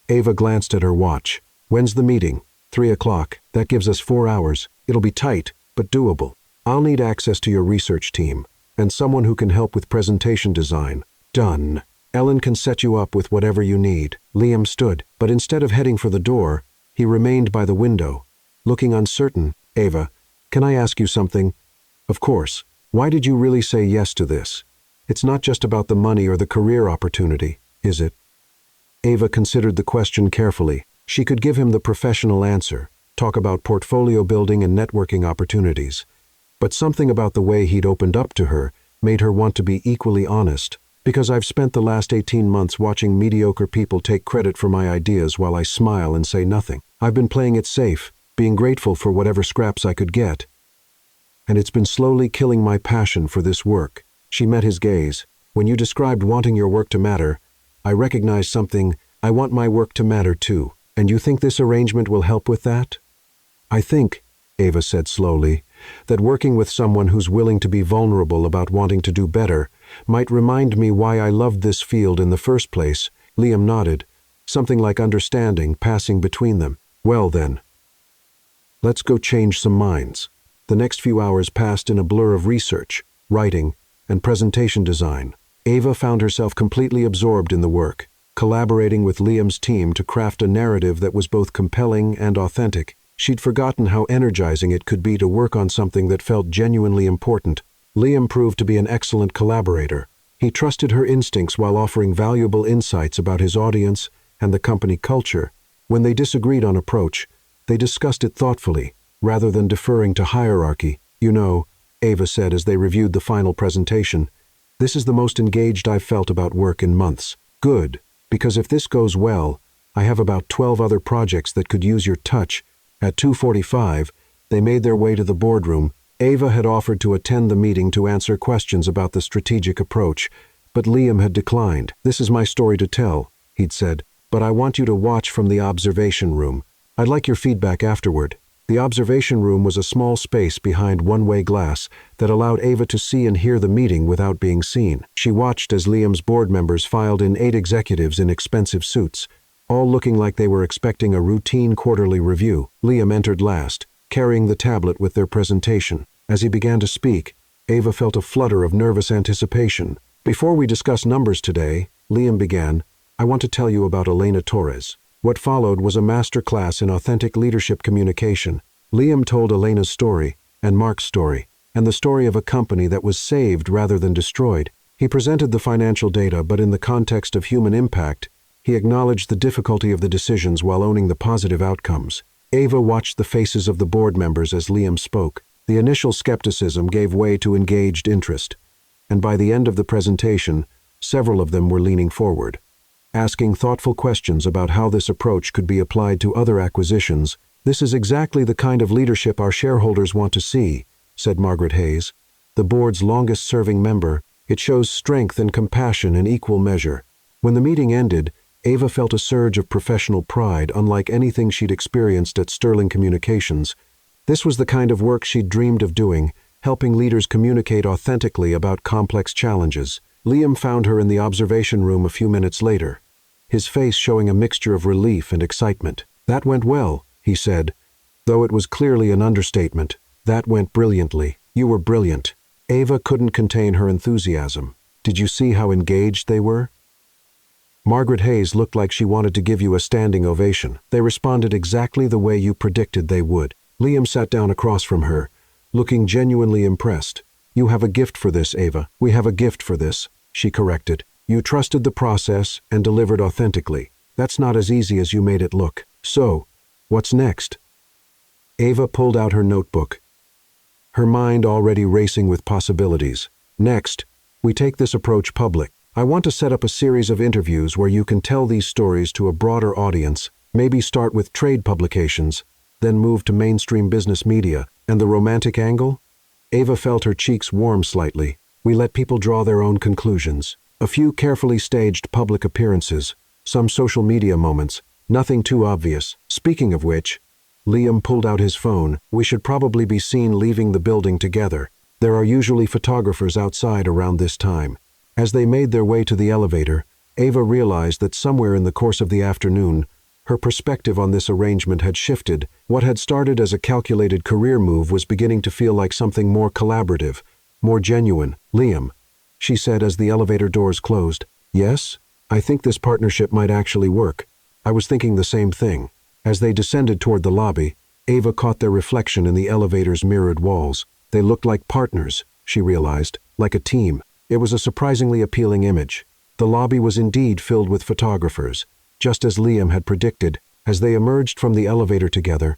Ava glanced at her watch. When's the meeting? 3 o'clock. That gives us 4 hours. It'll be tight, but doable. I'll need access to your research team and someone who can help with presentation design. Done. Ellen can set you up with whatever you need. Liam stood, but instead of heading for the door, he remained by the window, looking uncertain. Ava, can I ask you something? Of course. Why did you really say yes to this? It's not just about the money or the career opportunity, is it? Ava considered the question carefully. She could give him the professional answer, talk about portfolio building and networking opportunities. But something about the way he'd opened up to her made her want to be equally honest. Because I've spent the last 18 months watching mediocre people take credit for my ideas while I smile and say nothing. I've been playing it safe, being grateful for whatever scraps I could get. And it's been slowly killing my passion for this work. She met his gaze. When you described wanting your work to matter, I recognized something. I want my work to matter too. And you think this arrangement will help with that? I think, Ava said slowly, that working with someone who's willing to be vulnerable about wanting to do better might remind me why I loved this field in the first place. Liam nodded, something like understanding passing between them. Well then, let's go change some minds. The next few hours passed in a blur of research, writing, and presentation design. Ava found herself completely absorbed in the work, collaborating with Liam's team to craft a narrative that was both compelling and authentic. She'd forgotten how energizing it could be to work on something that felt genuinely important. Liam proved to be an excellent collaborator. He trusted her instincts while offering valuable insights about his audience and the company culture. When they disagreed on approach, they discussed it thoughtfully, rather than deferring to hierarchy. You know, Ava said as they reviewed the final presentation, this is the most engaged I've felt about work in months. Good, because if this goes well, I have about 12 other projects that could use your touch. At 2:45, they made their way to the boardroom. Ava had offered to attend the meeting to answer questions about the strategic approach, but Liam had declined. This is my story to tell, he'd said, but I want you to watch from the observation room. I'd like your feedback afterward. The observation room was a small space behind one-way glass that allowed Ava to see and hear the meeting without being seen. She watched as Liam's board members filed in 8 executives in expensive suits, all looking like they were expecting a routine quarterly review. Liam entered last, carrying the tablet with their presentation. As he began to speak, Ava felt a flutter of nervous anticipation. Before we discuss numbers today, Liam began, I want to tell you about Elena Torres. What followed was a master class in authentic leadership communication. Liam told Elena's story, and Mark's story, and the story of a company that was saved rather than destroyed. He presented the financial data, but in the context of human impact, he acknowledged the difficulty of the decisions while owning the positive outcomes. Ava watched the faces of the board members as Liam spoke. The initial skepticism gave way to engaged interest, and by the end of the presentation, several of them were leaning forward, asking thoughtful questions about how this approach could be applied to other acquisitions. This is exactly the kind of leadership our shareholders want to see, said Margaret Hayes, the board's longest-serving member. It shows strength and compassion in equal measure. When the meeting ended, Ava felt a surge of professional pride unlike anything she'd experienced at Sterling Communications. This was the kind of work she'd dreamed of doing, helping leaders communicate authentically about complex challenges. Liam found her in the observation room a few minutes later, his face showing a mixture of relief and excitement. That went well, he said, though it was clearly an understatement. That went brilliantly. You were brilliant. Ava couldn't contain her enthusiasm. Did you see how engaged they were? Margaret Hayes looked like she wanted to give you a standing ovation. They responded exactly the way you predicted they would. Liam sat down across from her, looking genuinely impressed. You have a gift for this, Ava. We have a gift for this, she corrected. You trusted the process and delivered authentically. That's not as easy as you made it look. So, what's next? Ava pulled out her notebook, her mind already racing with possibilities. Next, we take this approach public. I want to set up a series of interviews where you can tell these stories to a broader audience, maybe start with trade publications, then move to mainstream business media. And the romantic angle? Ava felt her cheeks warm slightly. We let people draw their own conclusions. A few carefully staged public appearances, some social media moments, nothing too obvious. Speaking of which, Liam pulled out his phone. We should probably be seen leaving the building together. There are usually photographers outside around this time. As they made their way to the elevator, Ava realized that somewhere in the course of the afternoon, her perspective on this arrangement had shifted. What had started as a calculated career move was beginning to feel like something more collaborative, more genuine. Liam, she said as the elevator doors closed. Yes, I think this partnership might actually work. I was thinking the same thing. As they descended toward the lobby, Ava caught their reflection in the elevator's mirrored walls. They looked like partners, she realized, like a team. It was a surprisingly appealing image. The lobby was indeed filled with photographers, just as Liam had predicted. As they emerged from the elevator together,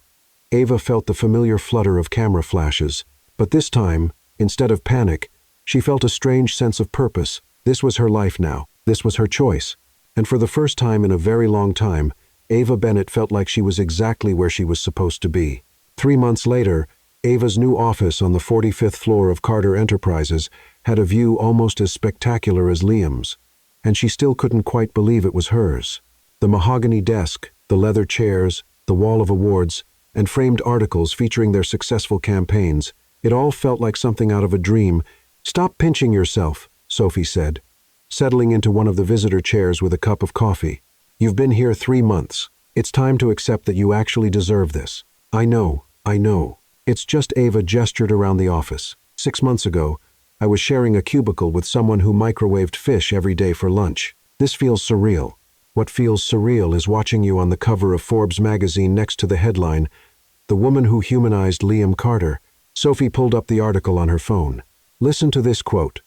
Ava felt the familiar flutter of camera flashes. But this time, instead of panic, she felt a strange sense of purpose. This was her life now. This was her choice. And for the first time in a very long time, Ava Bennett felt like she was exactly where she was supposed to be. 3 months later, Ava's new office on the 45th floor of Carter Enterprises had a view almost as spectacular as Liam's, and she still couldn't quite believe it was hers. The mahogany desk, the leather chairs, the wall of awards, and framed articles featuring their successful campaigns, it all felt like something out of a dream. Stop pinching yourself, Sophie said, settling into one of the visitor chairs with a cup of coffee. You've been here 3 months. It's time to accept that you actually deserve this. I know. It's just Ava gestured around the office. 6 months ago, I was sharing a cubicle with someone who microwaved fish every day for lunch. This feels surreal. What feels surreal is watching you on the cover of Forbes magazine next to the headline, "The Woman Who Humanized Liam Carter." Sophie pulled up the article on her phone. Listen to this quote.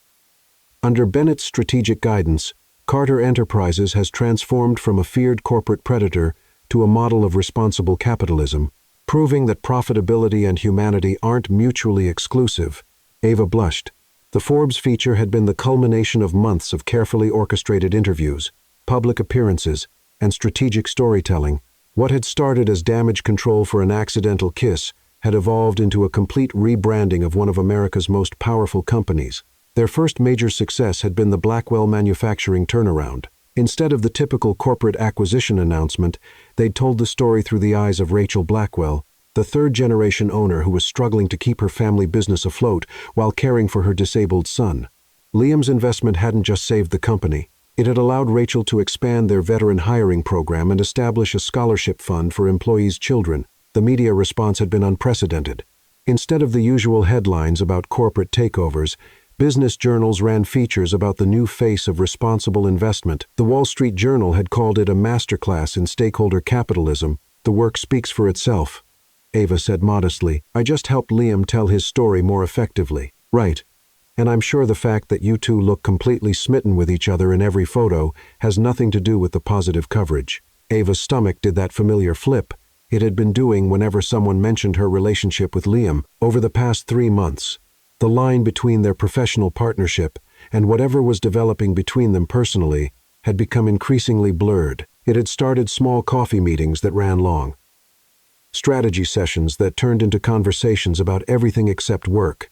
Under Bennett's strategic guidance, Carter Enterprises has transformed from a feared corporate predator to a model of responsible capitalism, proving that profitability and humanity aren't mutually exclusive. Ava blushed. The Forbes feature had been the culmination of months of carefully orchestrated interviews, public appearances, and strategic storytelling. What had started as damage control for an accidental kiss had evolved into a complete rebranding of one of America's most powerful companies. Their first major success had been the Blackwell manufacturing turnaround. Instead of the typical corporate acquisition announcement, they'd told the story through the eyes of Rachel Blackwell, the third-generation owner who was struggling to keep her family business afloat while caring for her disabled son. Liam's investment hadn't just saved the company. It had allowed Rachel to expand their veteran hiring program and establish a scholarship fund for employees' children. The media response had been unprecedented. Instead of the usual headlines about corporate takeovers, business journals ran features about the new face of responsible investment. The Wall Street Journal had called it a masterclass in stakeholder capitalism. The work speaks for itself, Ava said modestly. I just helped Liam tell his story more effectively. Right. And I'm sure the fact that you two look completely smitten with each other in every photo has nothing to do with the positive coverage. Ava's stomach did that familiar flip it had been doing whenever someone mentioned her relationship with Liam. Over the past 3 months, the line between their professional partnership and whatever was developing between them personally had become increasingly blurred. It had started small coffee meetings that ran long, strategy sessions that turned into conversations about everything except work,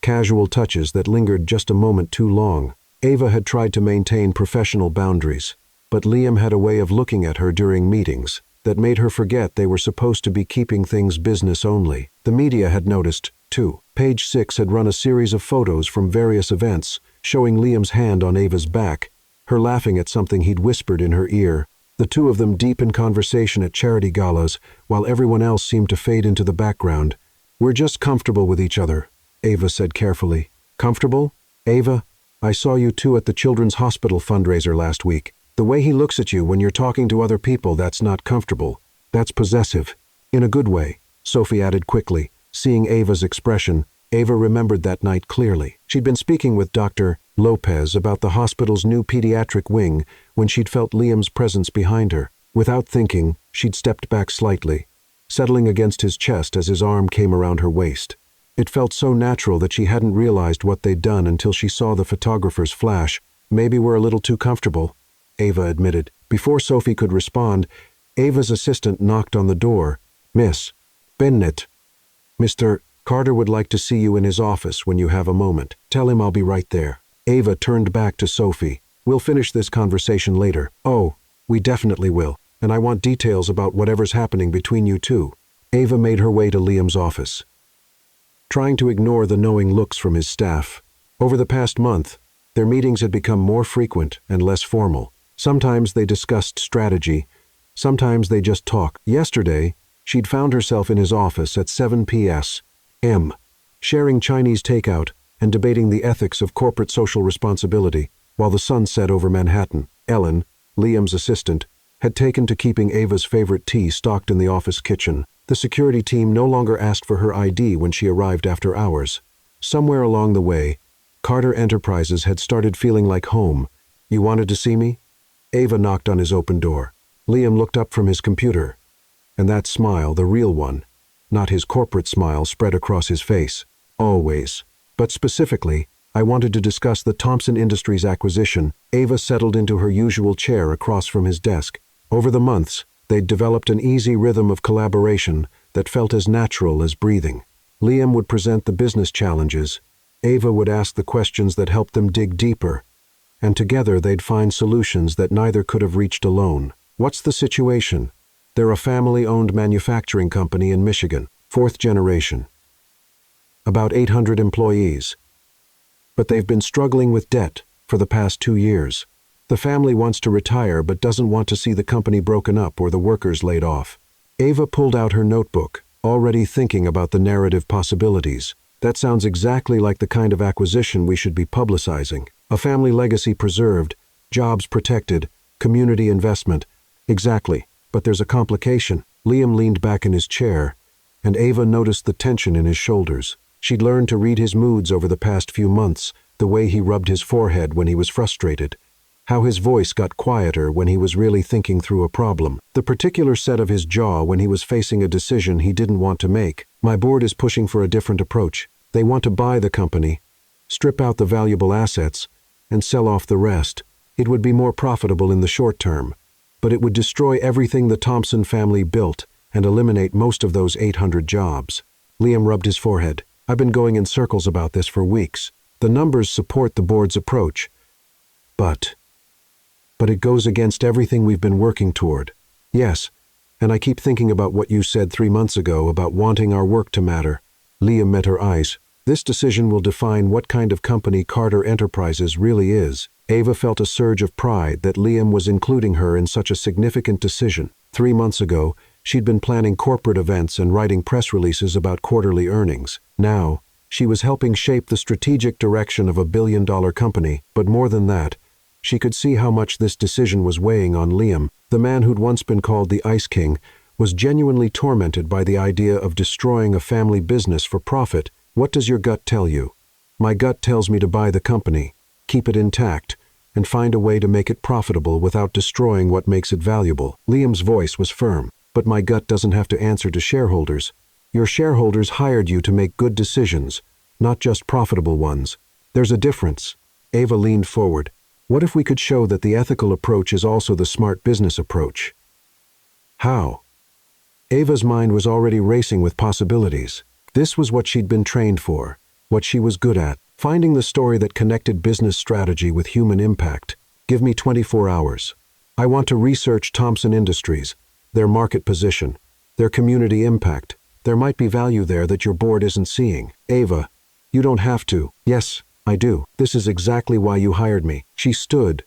casual touches that lingered just a moment too long. Ava had tried to maintain professional boundaries, but Liam had a way of looking at her during meetings that made her forget they were supposed to be keeping things business only. The media had noticed, too. Page 6 had run a series of photos from various events, showing Liam's hand on Ava's back, her laughing at something he'd whispered in her ear, the two of them deep in conversation at charity galas, while everyone else seemed to fade into the background. We're just comfortable with each other, Ava said carefully. Comfortable? Ava, I saw you two at the Children's Hospital fundraiser last week. The way he looks at you when you're talking to other people, that's not comfortable. That's possessive. In a good way, Sophie added quickly, seeing Ava's expression. Ava remembered that night clearly. She'd been speaking with Dr. Lopez about the hospital's new pediatric wing when she'd felt Liam's presence behind her. Without thinking, she'd stepped back slightly, settling against his chest as his arm came around her waist. It felt so natural that she hadn't realized what they'd done until she saw the photographer's flash. "Maybe we're a little too comfortable," Ava admitted. Before Sophie could respond, Ava's assistant knocked on the door. "Miss Bennett, Mr. Carter would like to see you in his office when you have a moment. Tell him I'll be right there." Ava turned back to Sophie. "We'll finish this conversation later." "Oh, we definitely will. And I want details about whatever's happening between you two." Ava made her way to Liam's office, trying to ignore the knowing looks from his staff. Over the past month, their meetings had become more frequent and less formal. Sometimes they discussed strategy, sometimes they just talked. Yesterday, she'd found herself in his office at 7 p.m., sharing Chinese takeout and debating the ethics of corporate social responsibility while the sun set over Manhattan. Ellen, Liam's assistant, had taken to keeping Ava's favorite tea stocked in the office kitchen. The security team no longer asked for her ID when she arrived after hours. Somewhere along the way, Carter Enterprises had started feeling like home. "You wanted to see me?" Ava knocked on his open door. Liam looked up from his computer, and that smile, the real one, not his corporate smile, spread across his face. "Always. But specifically, I wanted to discuss the Thompson Industries acquisition." Ava settled into her usual chair across from his desk. Over the months, they'd developed an easy rhythm of collaboration that felt as natural as breathing. Liam would present the business challenges. Ava would ask the questions that helped them dig deeper, and together they'd find solutions that neither could have reached alone. "What's the situation?" "They're a family-owned manufacturing company in Michigan, 4th generation. About 800 employees. But they've been struggling with debt for the past 2 years. The family wants to retire but doesn't want to see the company broken up or the workers laid off." Ava pulled out her notebook, already thinking about the narrative possibilities. "That sounds exactly like the kind of acquisition we should be publicizing. A family legacy preserved, jobs protected, community investment." "Exactly, but there's a complication." Liam leaned back in his chair, and Ava noticed the tension in his shoulders. She'd learned to read his moods over the past few months, the way he rubbed his forehead when he was frustrated, how his voice got quieter when he was really thinking through a problem, the particular set of his jaw when he was facing a decision he didn't want to make. "My board is pushing for a different approach. They want to buy the company, strip out the valuable assets, and sell off the rest. It would be more profitable in the short term, but it would destroy everything the Thompson family built and eliminate most of those 800 jobs." Liam rubbed his forehead. "I've been going in circles about this for weeks. The numbers support the board's approach, but it goes against everything we've been working toward." "Yes, and I keep thinking about what you said 3 months ago about wanting our work to matter." Liam met her eyes. "This decision will define what kind of company Carter Enterprises really is." Ava felt a surge of pride that Liam was including her in such a significant decision. 3 months ago, she'd been planning corporate events and writing press releases about quarterly earnings. Now, she was helping shape the strategic direction of a billion-dollar company, but more than that, she could see how much this decision was weighing on Liam. The man who'd once been called the Ice King was genuinely tormented by the idea of destroying a family business for profit. "What does your gut tell you?" "My gut tells me to buy the company, keep it intact, and find a way to make it profitable without destroying what makes it valuable." Liam's voice was firm. "But my gut doesn't have to answer to shareholders. Your shareholders hired you to make good decisions, not just profitable ones. There's a difference." Ava leaned forward. "What if we could show that the ethical approach is also the smart business approach?" "How?" Ava's mind was already racing with possibilities. This was what she'd been trained for, what she was good at, finding the story that connected business strategy with human impact. "Give me 24 hours. I want to research Thompson Industries, their market position, their community impact. There might be value there that your board isn't seeing." "Ava, you don't have to." "Yes, I do. This is exactly why you hired me." She stood,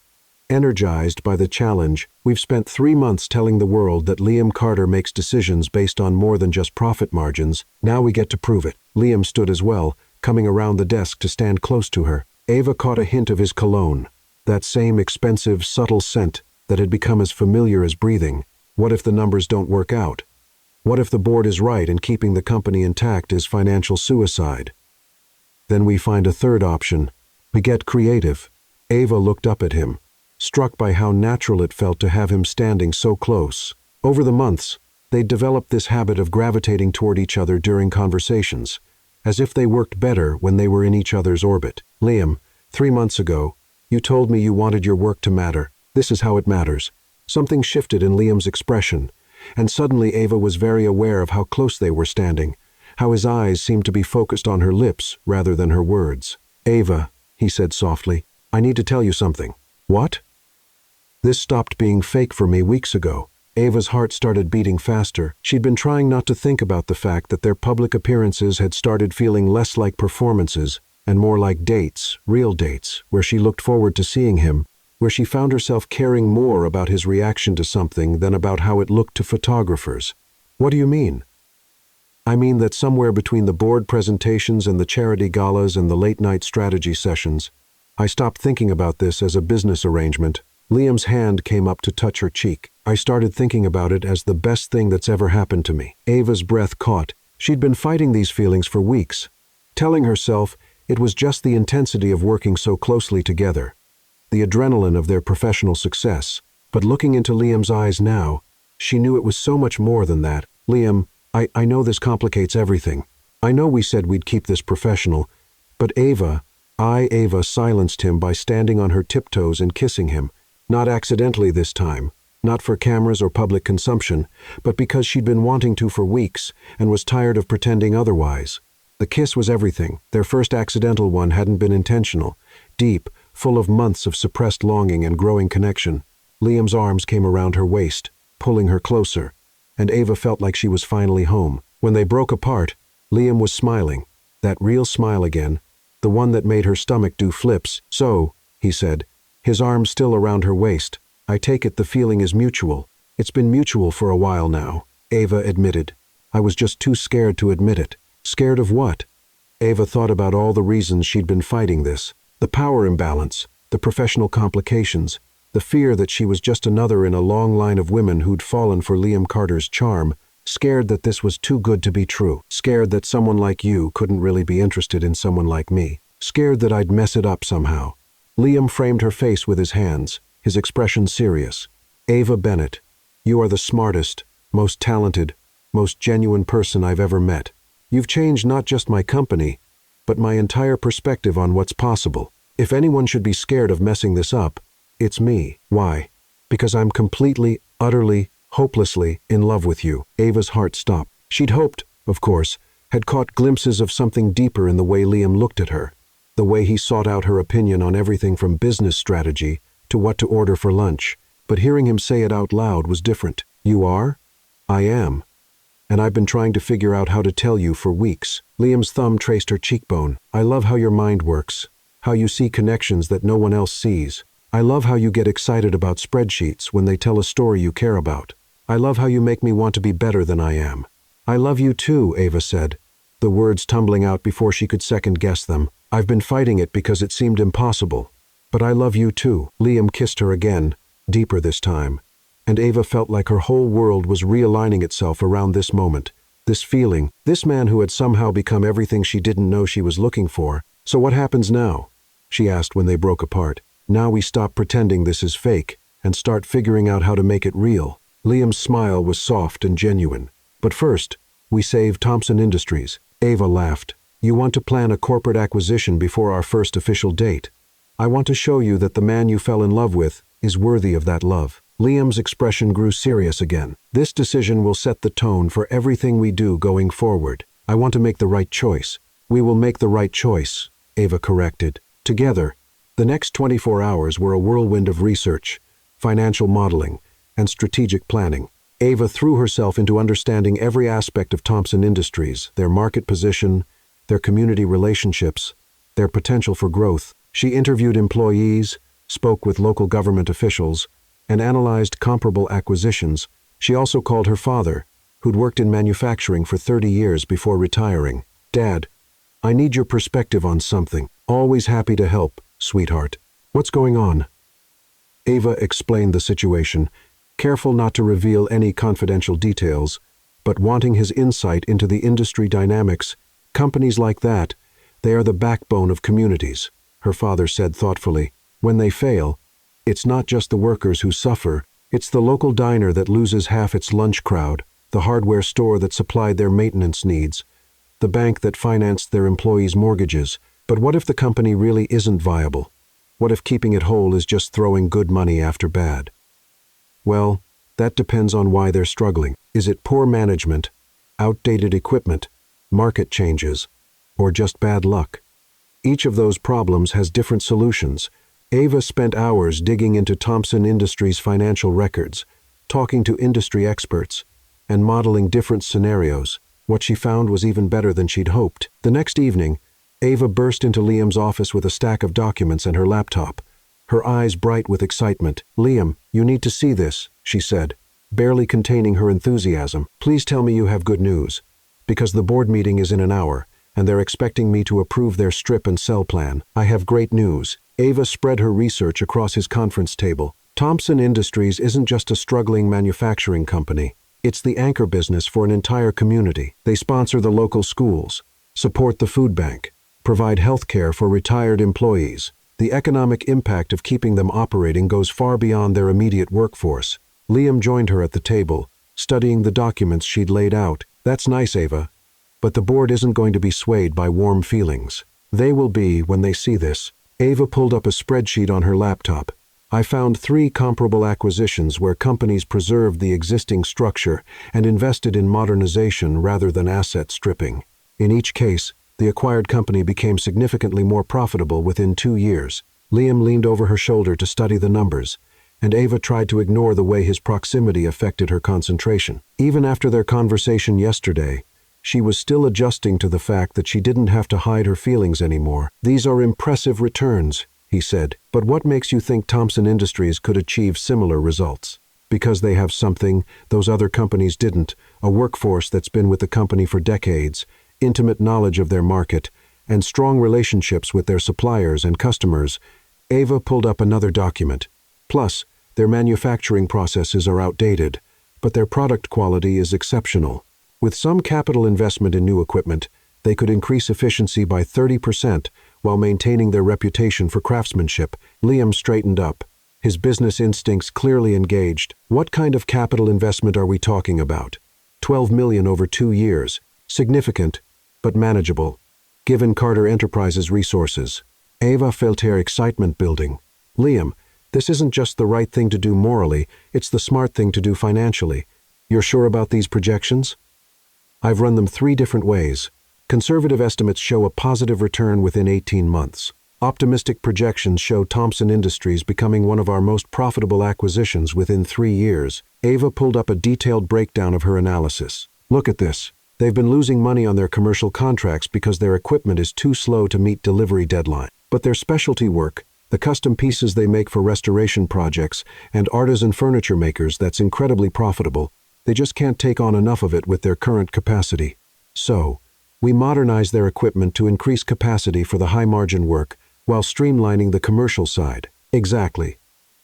energized by the challenge. "We've spent 3 months telling the world that Liam Carter makes decisions based on more than just profit margins. Now we get to prove it." Liam stood as well, coming around the desk to stand close to her. Ava caught a hint of his cologne, that same expensive, subtle scent that had become as familiar as breathing. What if the numbers don't work out? What if the board is right and keeping the company intact is financial suicide? Then we find a third option. We get creative. Ava looked up at him, struck by how natural it felt to have him standing so close. Over the months, they'd developed this habit of gravitating toward each other during conversations, as if they worked better when they were in each other's orbit. Liam, 3 months ago, you told me you wanted your work to matter. This is how it matters. Something shifted in Liam's expression, and suddenly Ava was very aware of how close they were standing, how his eyes seemed to be focused on her lips rather than her words. Ava, he said softly, I need to tell you something. What? This stopped being fake for me weeks ago. Ava's heart started beating faster. She'd been trying not to think about the fact that their public appearances had started feeling less like performances and more like dates, real dates, where she looked forward to seeing him, where she found herself caring more about his reaction to something than about how it looked to photographers. What do you mean? I mean that somewhere between the board presentations and the charity galas and the late-night strategy sessions, I stopped thinking about this as a business arrangement. Liam's hand came up to touch her cheek. I started thinking about it as the best thing that's ever happened to me. Ava's breath caught. She'd been fighting these feelings for weeks, telling herself it was just the intensity of working so closely together, the adrenaline of their professional success. But looking into Liam's eyes now, she knew it was so much more than that. Liam, I know this complicates everything. I know we said we'd keep this professional, but Ava silenced him by standing on her tiptoes and kissing him. Not accidentally this time, not for cameras or public consumption, but because she'd been wanting to for weeks and was tired of pretending otherwise. The kiss was everything. Their first accidental one hadn't been intentional, deep, full of months of suppressed longing and growing connection. Liam's arms came around her waist, pulling her closer, and Ava felt like she was finally home. When they broke apart, Liam was smiling, that real smile again, the one that made her stomach do flips. So, he said, his arms still around her waist, I take it the feeling is mutual. It's been mutual for a while now, Ava admitted. I was just too scared to admit it. Scared of what? Ava thought about all the reasons she'd been fighting this. The power imbalance, the professional complications, the fear that she was just another in a long line of women who'd fallen for Liam Carter's charm, scared that this was too good to be true, scared that someone like you couldn't really be interested in someone like me, scared that I'd mess it up somehow. Liam framed her face with his hands, his expression serious. Ava Bennett, you are the smartest, most talented, most genuine person I've ever met. You've changed not just my company, but my entire perspective on what's possible. If anyone should be scared of messing this up, it's me. Why? Because I'm completely, utterly, hopelessly in love with you. Ava's heart stopped. She'd hoped, of course, had caught glimpses of something deeper in the way Liam looked at her, the way he sought out her opinion on everything from business strategy to what to order for lunch. But hearing him say it out loud was different. You are? I am. And I've been trying to figure out how to tell you for weeks. Liam's thumb traced her cheekbone. I love how your mind works, how you see connections that no one else sees. I love how you get excited about spreadsheets when they tell a story you care about. I love how you make me want to be better than I am. I love you too, Ava said, the words tumbling out before she could second-guess them. I've been fighting it because it seemed impossible. But I love you too. Liam kissed her again, deeper this time, and Ava felt like her whole world was realigning itself around this moment, this feeling, this man who had somehow become everything she didn't know she was looking for. So what happens now? She asked when they broke apart. Now we stop pretending this is fake and start figuring out how to make it real. Liam's smile was soft and genuine. But first, we save Thompson Industries. Ava laughed. You want to plan a corporate acquisition before our first official date. I want to show you that the man you fell in love with is worthy of that love. Liam's expression grew serious again. This decision will set the tone for everything we do going forward. I want to make the right choice. We will make the right choice, Ava corrected. Together, the next 24 hours were a whirlwind of research, financial modeling, and strategic planning. Ava threw herself into understanding every aspect of Thompson Industries, their market position, their community relationships, their potential for growth. She interviewed employees, spoke with local government officials, and analyzed comparable acquisitions. She also called her father, who'd worked in manufacturing for 30 years before retiring. Dad, I need your perspective on something. Always happy to help, sweetheart. What's going on? Ava explained the situation, careful not to reveal any confidential details, but wanting his insight into the industry dynamics. Companies like that, They are the backbone of communities, her father said thoughtfully. When they fail, it's not just the workers who suffer, it's the local diner that loses half its lunch crowd, the hardware store that supplied their maintenance needs, the bank that financed their employees' mortgages. But what if the company really isn't viable? What if keeping it whole is just throwing good money after bad? Well, that depends on why they're struggling. Is it poor management, outdated equipment, market changes, or just bad luck? Each of those problems has different solutions. Ava spent hours digging into Thompson Industries' financial records, talking to industry experts, and modeling different scenarios. What she found was even better than she'd hoped. The next evening, Ava burst into Liam's office with a stack of documents and her laptop, her eyes bright with excitement. "Liam, you need to see this," she said, barely containing her enthusiasm. "Please tell me you have good news, because the board meeting is in an hour, and they're expecting me to approve their strip and sell plan. I have great news." Ava spread her research across his conference table. Thompson Industries isn't just a struggling manufacturing company. It's the anchor business for an entire community. They sponsor the local schools, support the food bank, provide health care for retired employees. The economic impact of keeping them operating goes far beyond their immediate workforce. Liam joined her at the table, studying the documents she'd laid out. "That's nice, Ava, but the board isn't going to be swayed by warm feelings. They will be when they see this." Ava pulled up a spreadsheet on her laptop. "I found 3 comparable acquisitions where companies preserved the existing structure and invested in modernization rather than asset stripping. In each case, the acquired company became significantly more profitable within 2 years." Liam leaned over her shoulder to study the numbers, and Ava tried to ignore the way his proximity affected her concentration. Even after their conversation yesterday, she was still adjusting to the fact that she didn't have to hide her feelings anymore. "These are impressive returns," he said, "but what makes you think Thompson Industries could achieve similar results?" "Because they have something those other companies didn't, a workforce that's been with the company for decades, intimate knowledge of their market, and strong relationships with their suppliers and customers." Ava pulled up another document. "Plus, their manufacturing processes are outdated, but their product quality is exceptional. With some capital investment in new equipment, they could increase efficiency by 30% while maintaining their reputation for craftsmanship." Liam straightened up, his business instincts clearly engaged. "What kind of capital investment are we talking about?" $12 million over 2 years. Significant, but manageable, given Carter Enterprises' resources. Ava felt her excitement building. "Liam, this isn't just the right thing to do morally, it's the smart thing to do financially. You're sure about these projections?" "I've run them 3 different ways. Conservative estimates show a positive return within 18 months. Optimistic projections show Thompson Industries becoming one of our most profitable acquisitions within 3 years. Ava pulled up a detailed breakdown of her analysis. "Look at this. They've been losing money on their commercial contracts because their equipment is too slow to meet delivery deadline. But their specialty work, the custom pieces they make for restoration projects, and artisan furniture makers, that's incredibly profitable. They just can't take on enough of it with their current capacity. So, we modernize their equipment to increase capacity for the high-margin work while streamlining the commercial side." "Exactly.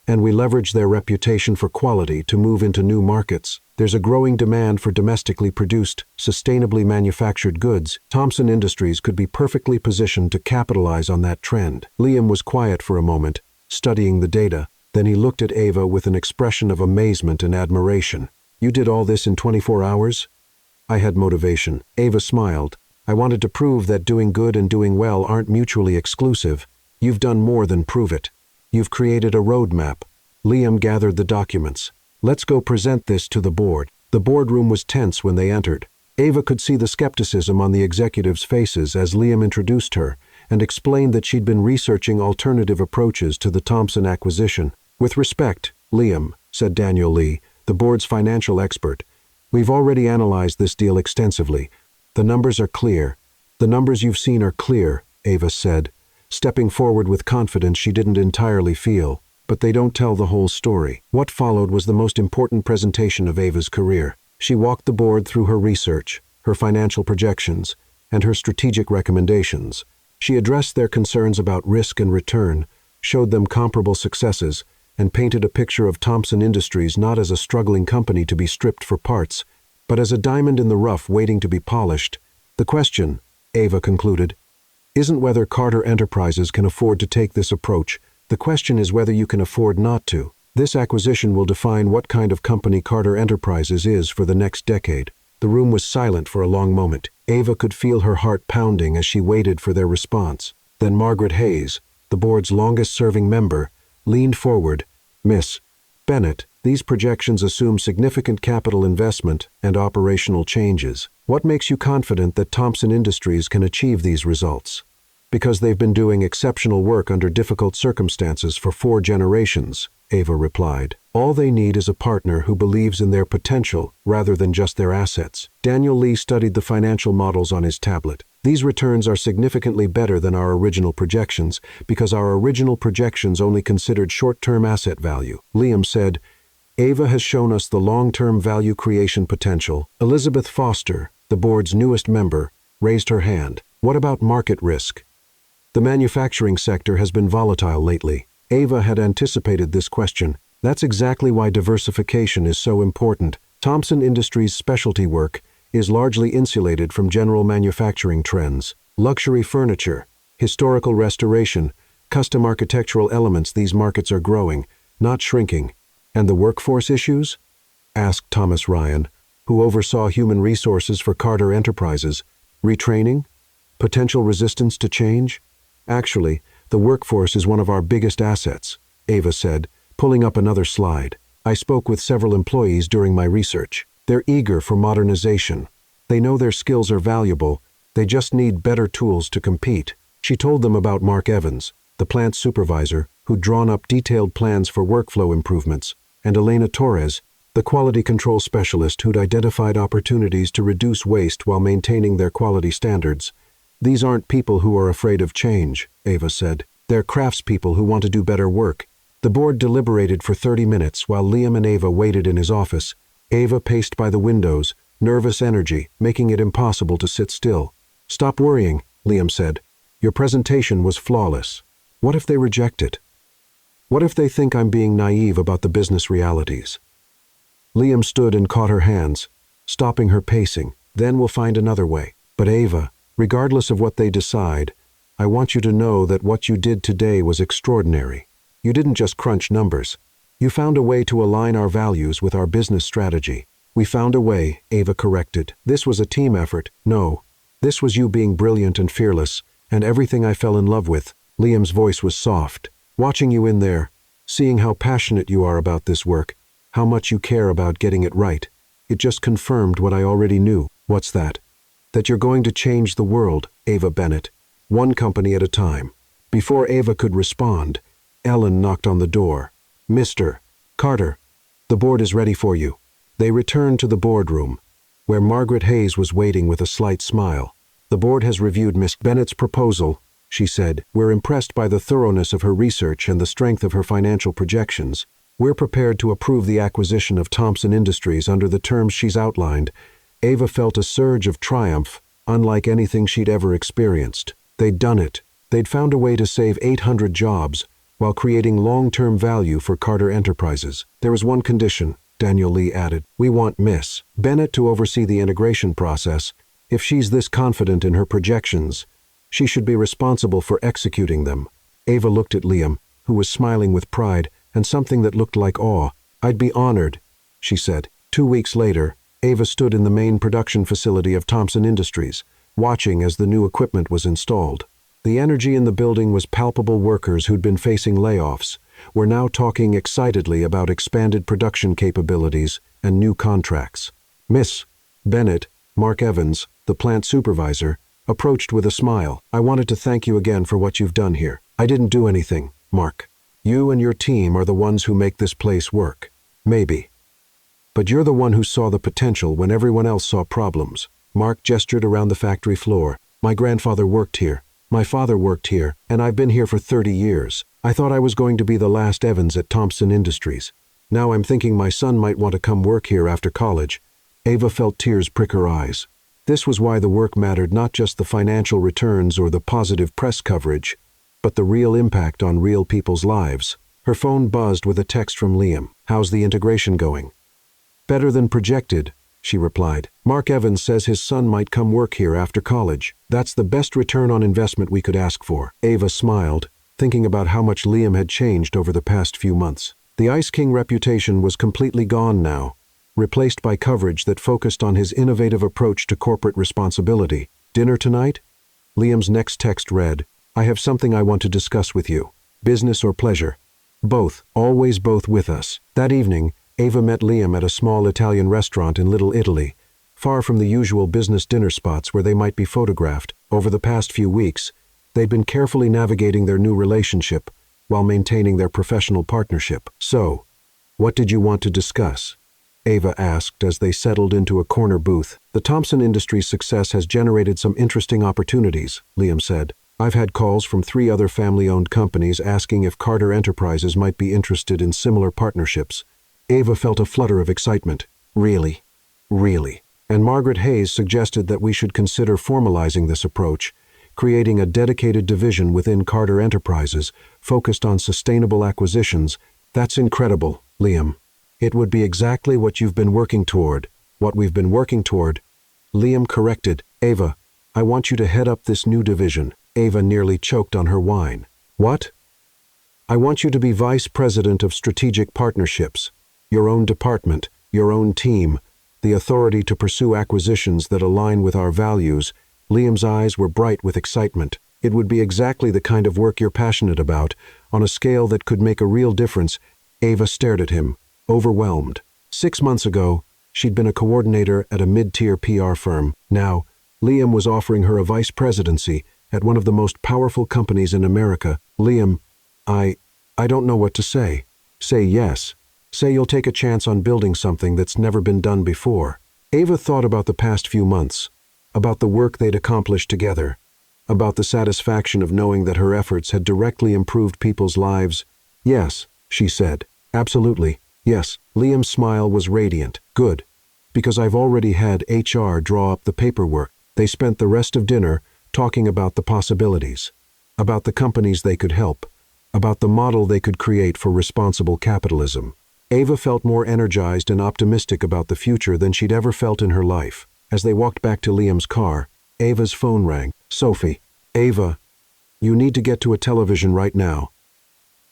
And we leverage their reputation for quality to move into new markets. There's a growing demand for domestically produced, sustainably manufactured goods. Thompson Industries could be perfectly positioned to capitalize on that trend." Liam was quiet for a moment, studying the data. Then he looked at Ava with an expression of amazement and admiration. "You did all this in 24 hours? "I had motivation." Ava smiled. "I wanted to prove that doing good and doing well aren't mutually exclusive. You've done more than prove it. You've created a roadmap." Liam gathered the documents. "Let's go present this to the board." The boardroom was tense when they entered. Ava could see the skepticism on the executives' faces as Liam introduced her and explained that she'd been researching alternative approaches to the Thompson acquisition. "With respect, Liam," said Daniel Lee, the board's financial expert, "we've already analyzed this deal extensively. The numbers are clear." "The numbers you've seen are clear," Ava said, stepping forward with confidence she didn't entirely feel. "But they don't tell the whole story." What followed was the most important presentation of Ava's career. She walked the board through her research, her financial projections, and her strategic recommendations. She addressed their concerns about risk and return, showed them comparable successes, and painted a picture of Thompson Industries not as a struggling company to be stripped for parts, but as a diamond in the rough waiting to be polished. "The question," Ava concluded, isn't whether Carter Enterprises can afford to take this approach. The question is whether you can afford not to. This acquisition will define what kind of company Carter Enterprises is for the next decade. The room was silent for a long moment. Ava could feel her heart pounding as she waited for their response. Then Margaret Hayes, the board's longest-serving member, leaned forward. "Miss Bennett, these projections assume significant capital investment and operational changes. What makes you confident that Thompson Industries can achieve these results?" "Because they've been doing exceptional work under difficult circumstances for 4 generations," Ava replied. "All they need is a partner who believes in their potential rather than just their assets." Daniel Lee studied the financial models on his tablet. "These returns are significantly better than our original projections because our original projections only considered short-term asset value." Liam said, "Ava has shown us the long-term value creation potential." Elizabeth Foster, the board's newest member, raised her hand. "What about market risk?" "The manufacturing sector has been volatile lately." Ava had anticipated this question. That's exactly why diversification is so important. Thompson Industries' specialty work is largely insulated from general manufacturing trends. Luxury furniture, historical restoration, custom architectural elements, these markets are growing, not shrinking. "And the workforce issues?" asked Thomas Ryan, who oversaw human resources for Carter Enterprises. "Retraining? Potential resistance to change?" "Actually, the workforce is one of our biggest assets," Ava said, pulling up another slide. "I spoke with several employees during my research. They're eager for modernization. They know their skills are valuable. They just need better tools to compete." She told them about Mark Evans, the plant supervisor, who'd drawn up detailed plans for workflow improvements, and Elena Torres, the quality control specialist who'd identified opportunities to reduce waste while maintaining their quality standards. "These aren't people who are afraid of change," Ava said. "They're craftspeople who want to do better work." The board deliberated for 30 minutes while Liam and Ava waited in his office. Ava paced by the windows, nervous energy, making it impossible to sit still. "Stop worrying," Liam said. "Your presentation was flawless. What if they reject it? What if they think I'm being naive about the business realities?" Liam stood and caught her hands, stopping her pacing. "Then we'll find another way. But Ava, regardless of what they decide, I want you to know that what you did today was extraordinary. You didn't just crunch numbers. You found a way to align our values with our business strategy." "We found a way," Ava corrected. "This was a team effort." "No, this was you being brilliant and fearless, and everything I fell in love with." Liam's voice was soft. "Watching you in there, seeing how passionate you are about this work, how much you care about getting it right, it just confirmed what I already knew." "What's that?" "That you're going to change the world, Ava Bennett, one company at a time." Before Ava could respond, Ellen knocked on the door. "Mr. Carter, the board is ready for you." They returned to the boardroom, where Margaret Hayes was waiting with a slight smile. "The board has reviewed Miss Bennett's proposal," she said. "We're impressed by the thoroughness of her research and the strength of her financial projections. We're prepared to approve the acquisition of Thompson Industries under the terms she's outlined." Ava felt a surge of triumph, unlike anything she'd ever experienced. They'd done it. They'd found a way to save 800 jobs while creating long-term value for Carter Enterprises. "There is one condition," Daniel Lee added. "We want Miss Bennett to oversee the integration process. If she's this confident in her projections, she should be responsible for executing them." Ava looked at Liam, who was smiling with pride and something that looked like awe. "I'd be honored," she said. 2 weeks later, Ava stood in the main production facility of Thompson Industries, watching as the new equipment was installed. The energy in the building was palpable. Workers who'd been facing layoffs were now talking excitedly about expanded production capabilities and new contracts. Miss Bennett, Mark Evans, the plant supervisor, approached with a smile. "I wanted to thank you again for what you've done here." "I didn't do anything, Mark. You and your team are the ones who make this place work." "Maybe. But you're the one who saw the potential when everyone else saw problems." Mark gestured around the factory floor. "My grandfather worked here. My father worked here, and I've been here for 30 years. I thought I was going to be the last Evans at Thompson Industries. Now I'm thinking my son might want to come work here after college." Ava felt tears prick her eyes. This was why the work mattered, not just the financial returns or the positive press coverage, but the real impact on real people's lives. Her phone buzzed with a text from Liam. "How's the integration going?" "Better than projected," she replied. Mark Evans says his son might come work here after college. That's the best return on investment we could ask for. Ava smiled, thinking about how much Liam had changed over the past few months. The Ice King reputation was completely gone now, replaced by coverage that focused on his innovative approach to corporate responsibility. Dinner tonight? Liam's next text read, I have something I want to discuss with you. Business or pleasure? Both, always both with us. That evening, Ava met Liam at a small Italian restaurant in Little Italy, far from the usual business dinner spots where they might be photographed. Over the past few weeks, they'd been carefully navigating their new relationship while maintaining their professional partnership. So, what did you want to discuss? Ava asked as they settled into a corner booth. The Thompson Industries' success has generated some interesting opportunities, Liam said. I've had calls from 3 other family-owned companies asking if Carter Enterprises might be interested in similar partnerships. Ava felt a flutter of excitement. Really? Really? And Margaret Hayes suggested that we should consider formalizing this approach, creating a dedicated division within Carter Enterprises focused on sustainable acquisitions. That's incredible, Liam. It would be exactly what you've been working toward. What we've been working toward. Liam corrected. Ava, I want you to head up this new division. Ava nearly choked on her wine. What? I want you to be Vice President of Strategic Partnerships. Your own department, your own team, the authority to pursue acquisitions that align with our values. Liam's eyes were bright with excitement. It would be exactly the kind of work you're passionate about, on a scale that could make a real difference. Ava stared at him, overwhelmed. 6 months ago, she'd been a coordinator at a mid-tier PR firm. Now, Liam was offering her a vice presidency at one of the most powerful companies in America. Liam, I don't know what to say. Say yes. Say you'll take a chance on building something that's never been done before. Ava thought about the past few months, about the work they'd accomplished together, about the satisfaction of knowing that her efforts had directly improved people's lives. Yes, she said. Absolutely. Yes. Liam's smile was radiant. Good. Because I've already had HR draw up the paperwork. They spent the rest of dinner talking about the possibilities, about the companies they could help, about the model they could create for responsible capitalism. Ava felt more energized and optimistic about the future than she'd ever felt in her life. As they walked back to Liam's car, Ava's phone rang. Sophie. Ava, you need to get to a television right now,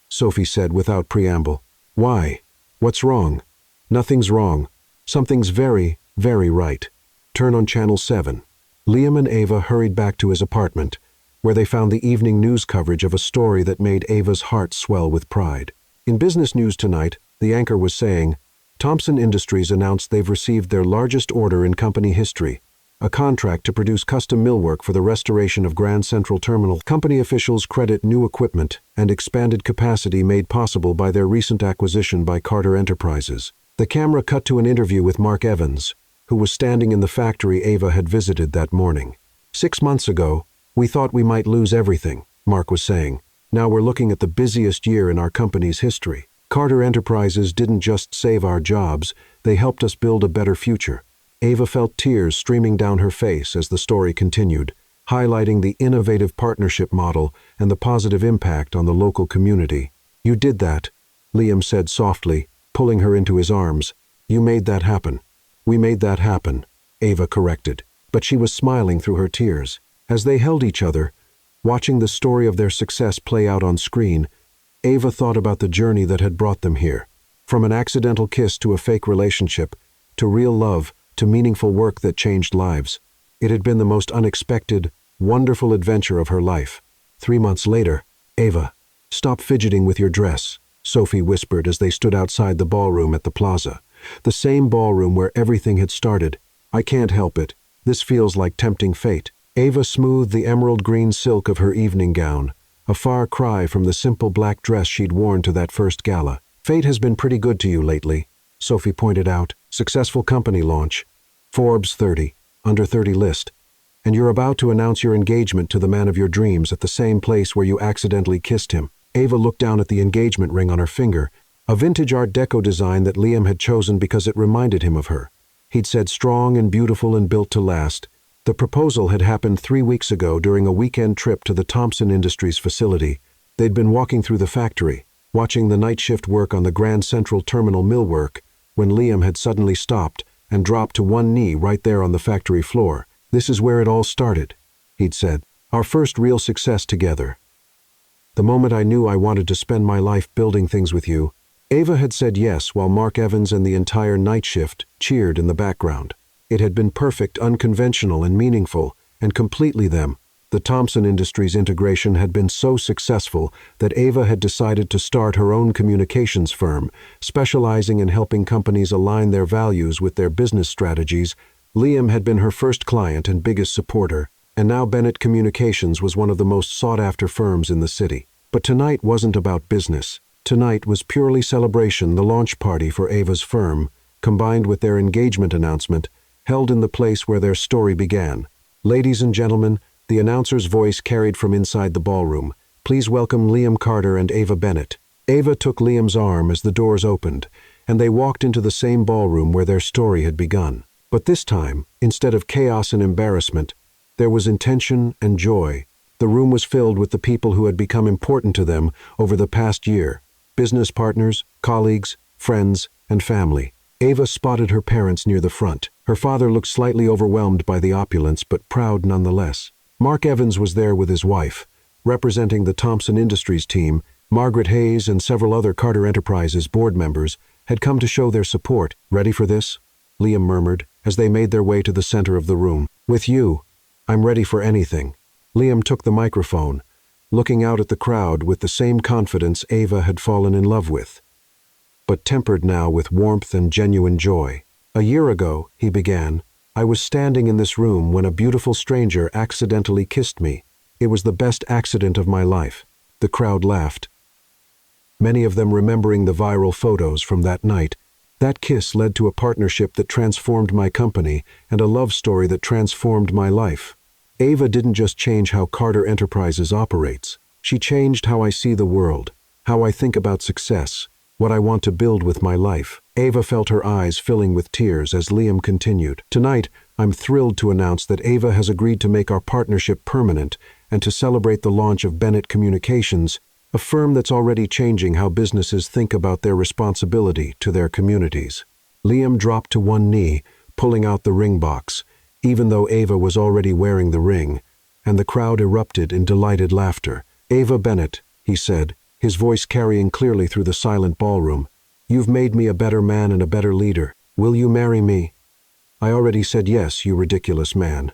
Sophie said without preamble. Why? What's wrong? Nothing's wrong. Something's very, very right. Turn on Channel 7. Liam and Ava hurried back to his apartment, where they found the evening news coverage of a story that made Ava's heart swell with pride. In business news tonight, the anchor was saying, Thompson Industries announced they've received their largest order in company history, a contract to produce custom millwork for the restoration of Grand Central Terminal. Company officials credit new equipment and expanded capacity made possible by their recent acquisition by Carter Enterprises. The camera cut to an interview with Mark Evans, who was standing in the factory Ava had visited that morning. 6 months ago, we thought we might lose everything, Mark was saying. Now we're looking at the busiest year in our company's history. Carter Enterprises didn't just save our jobs, they helped us build a better future. Ava felt tears streaming down her face as the story continued, highlighting the innovative partnership model and the positive impact on the local community. You did that, Liam said softly, pulling her into his arms. You made that happen. We made that happen, Ava corrected, but she was smiling through her tears. As they held each other, watching the story of their success play out on screen, Ava thought about the journey that had brought them here. From an accidental kiss to a fake relationship, to real love, to meaningful work that changed lives. It had been the most unexpected, wonderful adventure of her life. 3 months later, Ava, stop fidgeting with your dress, Sophie whispered as they stood outside the ballroom at the plaza. The same ballroom where everything had started. I can't help it. This feels like tempting fate. Ava smoothed the emerald green silk of her evening gown, a far cry from the simple black dress she'd worn to that first gala. Fate has been pretty good to you lately, Sophie pointed out. Successful company launch. Forbes 30, under 30 list. And you're about to announce your engagement to the man of your dreams at the same place where you accidentally kissed him. Ava looked down at the engagement ring on her finger, a vintage Art Deco design that Liam had chosen because it reminded him of her. He'd said strong and beautiful and built to last. The proposal had happened 3 weeks ago during a weekend trip to the Thompson Industries facility. They'd been walking through the factory, watching the night shift work on the Grand Central Terminal millwork, when Liam had suddenly stopped, and dropped to one knee right there on the factory floor. "This is where it all started," he'd said. "Our first real success together. The moment I knew I wanted to spend my life building things with you." Ava had said yes while Mark Evans and the entire night shift cheered in the background. It had been perfect, unconventional, and meaningful, and completely them. The Thompson Industries integration had been so successful that Ava had decided to start her own communications firm, specializing in helping companies align their values with their business strategies. Liam had been her first client and biggest supporter, and now Bennett Communications was one of the most sought-after firms in the city. But tonight wasn't about business. Tonight was purely celebration, the launch party for Ava's firm, combined with their engagement announcement, held in the place where their story began. "Ladies and gentlemen," the announcer's voice carried from inside the ballroom, "please welcome Liam Carter and Ava Bennett." Ava took Liam's arm as the doors opened, and they walked into the same ballroom where their story had begun. But this time, instead of chaos and embarrassment, there was intention and joy. The room was filled with the people who had become important to them over the past year: business partners, colleagues, friends, and family. Ava spotted her parents near the front. Her father looked slightly overwhelmed by the opulence, but proud nonetheless. Mark Evans was there with his wife. Representing the Thompson Industries team, Margaret Hayes and several other Carter Enterprises board members had come to show their support. "Ready for this?" Liam murmured, as they made their way to the center of the room. "With you, I'm ready for anything." Liam took the microphone, looking out at the crowd with the same confidence Ava had fallen in love with, but tempered now with warmth and genuine joy. "A year ago," he began, "I was standing in this room when a beautiful stranger accidentally kissed me. It was the best accident of my life." The crowd laughed, many of them remembering the viral photos from that night. "That kiss led to a partnership that transformed my company and a love story that transformed my life." Ava didn't just change how Carter Enterprises operates. She changed how I see the world, how I think about success, what I want to build with my life. Ava felt her eyes filling with tears as Liam continued. "Tonight, I'm thrilled to announce that Ava has agreed to make our partnership permanent and to celebrate the launch of Bennett Communications, a firm that's already changing how businesses think about their responsibility to their communities." Liam dropped to one knee, pulling out the ring box, even though Ava was already wearing the ring, and the crowd erupted in delighted laughter. "Ava Bennett," he said, his voice carrying clearly through the silent ballroom, "you've made me a better man and a better leader. Will you marry me?" "I already said yes, you ridiculous man."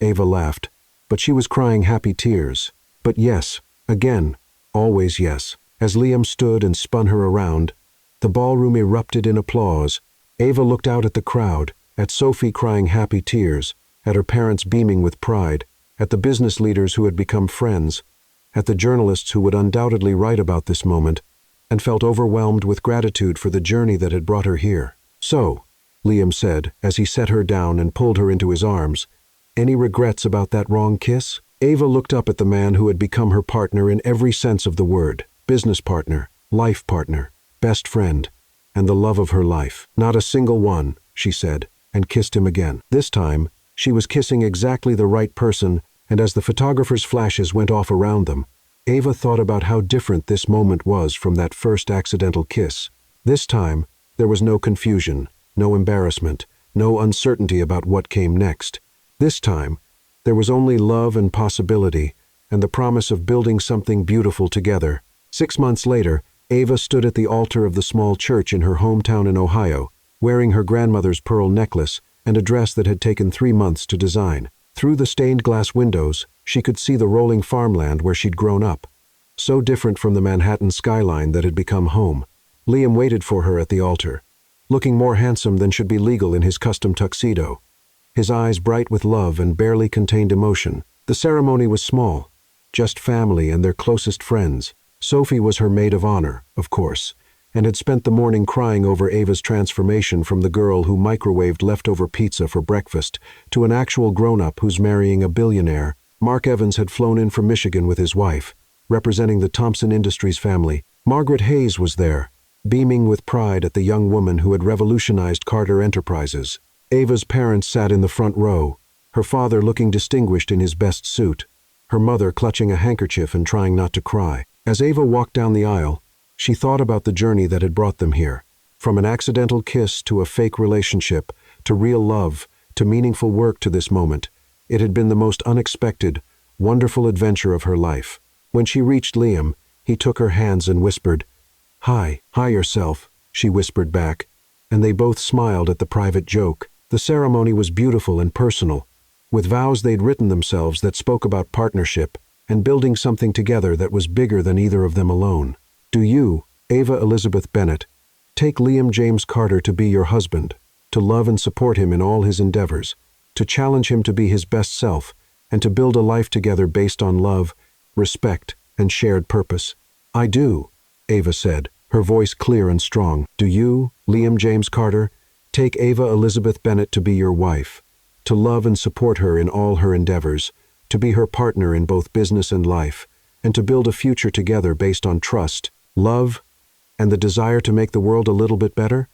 Ava laughed, but she was crying happy tears. "But yes, again, always yes." As Liam stood and spun her around, the ballroom erupted in applause. Ava looked out at the crowd, at Sophie crying happy tears, at her parents beaming with pride, at the business leaders who had become friends, at the journalists who would undoubtedly write about this moment, and felt overwhelmed with gratitude for the journey that had brought her here. "So," Liam said, as he set her down and pulled her into his arms, "any regrets about that wrong kiss?" Ava looked up at the man who had become her partner in every sense of the word: business partner, life partner, best friend, and the love of her life. "Not a single one," she said, and kissed him again. This time, she was kissing exactly the right person, and as the photographer's flashes went off around them, Ava thought about how different this moment was from that first accidental kiss. This time, there was no confusion, no embarrassment, no uncertainty about what came next. This time, there was only love and possibility, and the promise of building something beautiful together. 6 months later, Ava stood at the altar of the small church in her hometown in Ohio, wearing her grandmother's pearl necklace and a dress that had taken 3 months to design. Through the stained glass windows, she could see the rolling farmland where she'd grown up, so different from the Manhattan skyline that had become home. Liam waited for her at the altar, looking more handsome than should be legal in his custom tuxedo, his eyes bright with love and barely contained emotion. The ceremony was small, just family and their closest friends. Sophie was her maid of honor, of course, and had spent the morning crying over Ava's transformation from the girl who microwaved leftover pizza for breakfast to an actual grown-up who's marrying a billionaire. Mark Evans had flown in from Michigan with his wife, representing the Thompson Industries family. Margaret Hayes was there, beaming with pride at the young woman who had revolutionized Carter Enterprises. Ava's parents sat in the front row, her father looking distinguished in his best suit, her mother clutching a handkerchief and trying not to cry. As Ava walked down the aisle, she thought about the journey that had brought them here, from an accidental kiss to a fake relationship, to real love, to meaningful work to this moment. It had been the most unexpected, wonderful adventure of her life. When she reached Liam, he took her hands and whispered, "Hi yourself," she whispered back, and they both smiled at the private joke. The ceremony was beautiful and personal, with vows they'd written themselves that spoke about partnership and building something together that was bigger than either of them alone. Do you, Ava Elizabeth Bennett, take Liam James Carter to be your husband, to love and support him in all his endeavors, to challenge him to be his best self, and to build a life together based on love, respect, and shared purpose? I do, Ava said, her voice clear and strong. Do you, Liam James Carter, take Ava Elizabeth Bennett to be your wife, to love and support her in all her endeavors, to be her partner in both business and life, and to build a future together based on trust, love, and the desire to make the world a little bit better?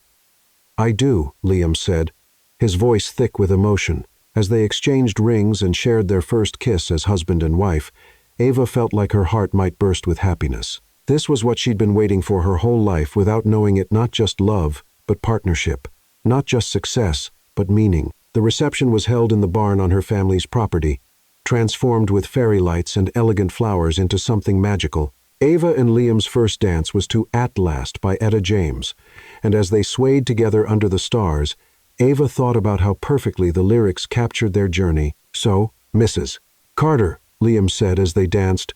I do, Liam said, his voice thick with emotion. As they exchanged rings and shared their first kiss as husband and wife, Ava felt like her heart might burst with happiness. This was what she'd been waiting for her whole life without knowing it. Not just love, but partnership. Not just success, but meaning. The reception was held in the barn on her family's property, transformed with fairy lights and elegant flowers into something magical. Ava and Liam's first dance was to At Last by Etta James, and as they swayed together under the stars, Ava thought about how perfectly the lyrics captured their journey. So, Mrs. Carter, Liam said as they danced,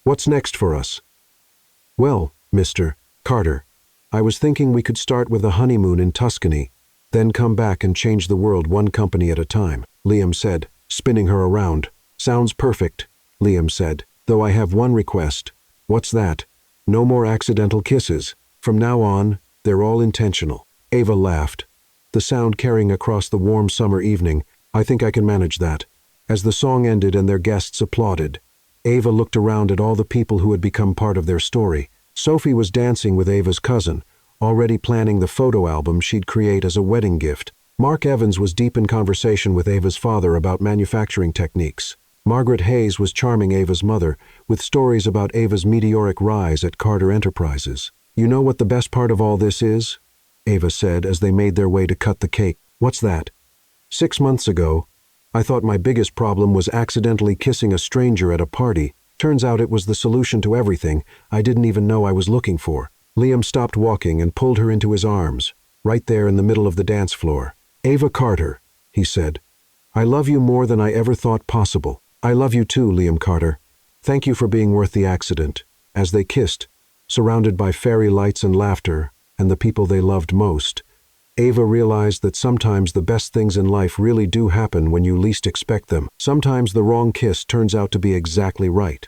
"What's next for us?" "Well, Mr. Carter, I was thinking we could start with a honeymoon in Tuscany, then come back and change the world one company at a time," Liam said, spinning her around. "Sounds perfect," Liam said, "though I have one request." "What's that?" "No more accidental kisses. From now on, they're all intentional." Ava laughed, the sound carrying across the warm summer evening. "I think I can manage that." As the song ended and their guests applauded, Ava looked around at all the people who had become part of their story. Sophie was dancing with Ava's cousin, already planning the photo album she'd create as a wedding gift. Mark Evans was deep in conversation with Ava's father about manufacturing techniques. Margaret Hayes was charming Ava's mother with stories about Ava's meteoric rise at Carter Enterprises. "You know what the best part of all this is?" Ava said as they made their way to cut the cake. "What's that?" 6 months ago, I thought my biggest problem was accidentally kissing a stranger at a party. Turns out it was the solution to everything I didn't even know I was looking for." Liam stopped walking and pulled her into his arms, right there in the middle of the dance floor. "Ava Carter," he said, "I love you more than I ever thought possible." "I love you too, Liam Carter. Thank you for being worth the accident." As they kissed, surrounded by fairy lights and laughter, and the people they loved most, Ava realized that sometimes the best things in life really do happen when you least expect them. Sometimes the wrong kiss turns out to be exactly right.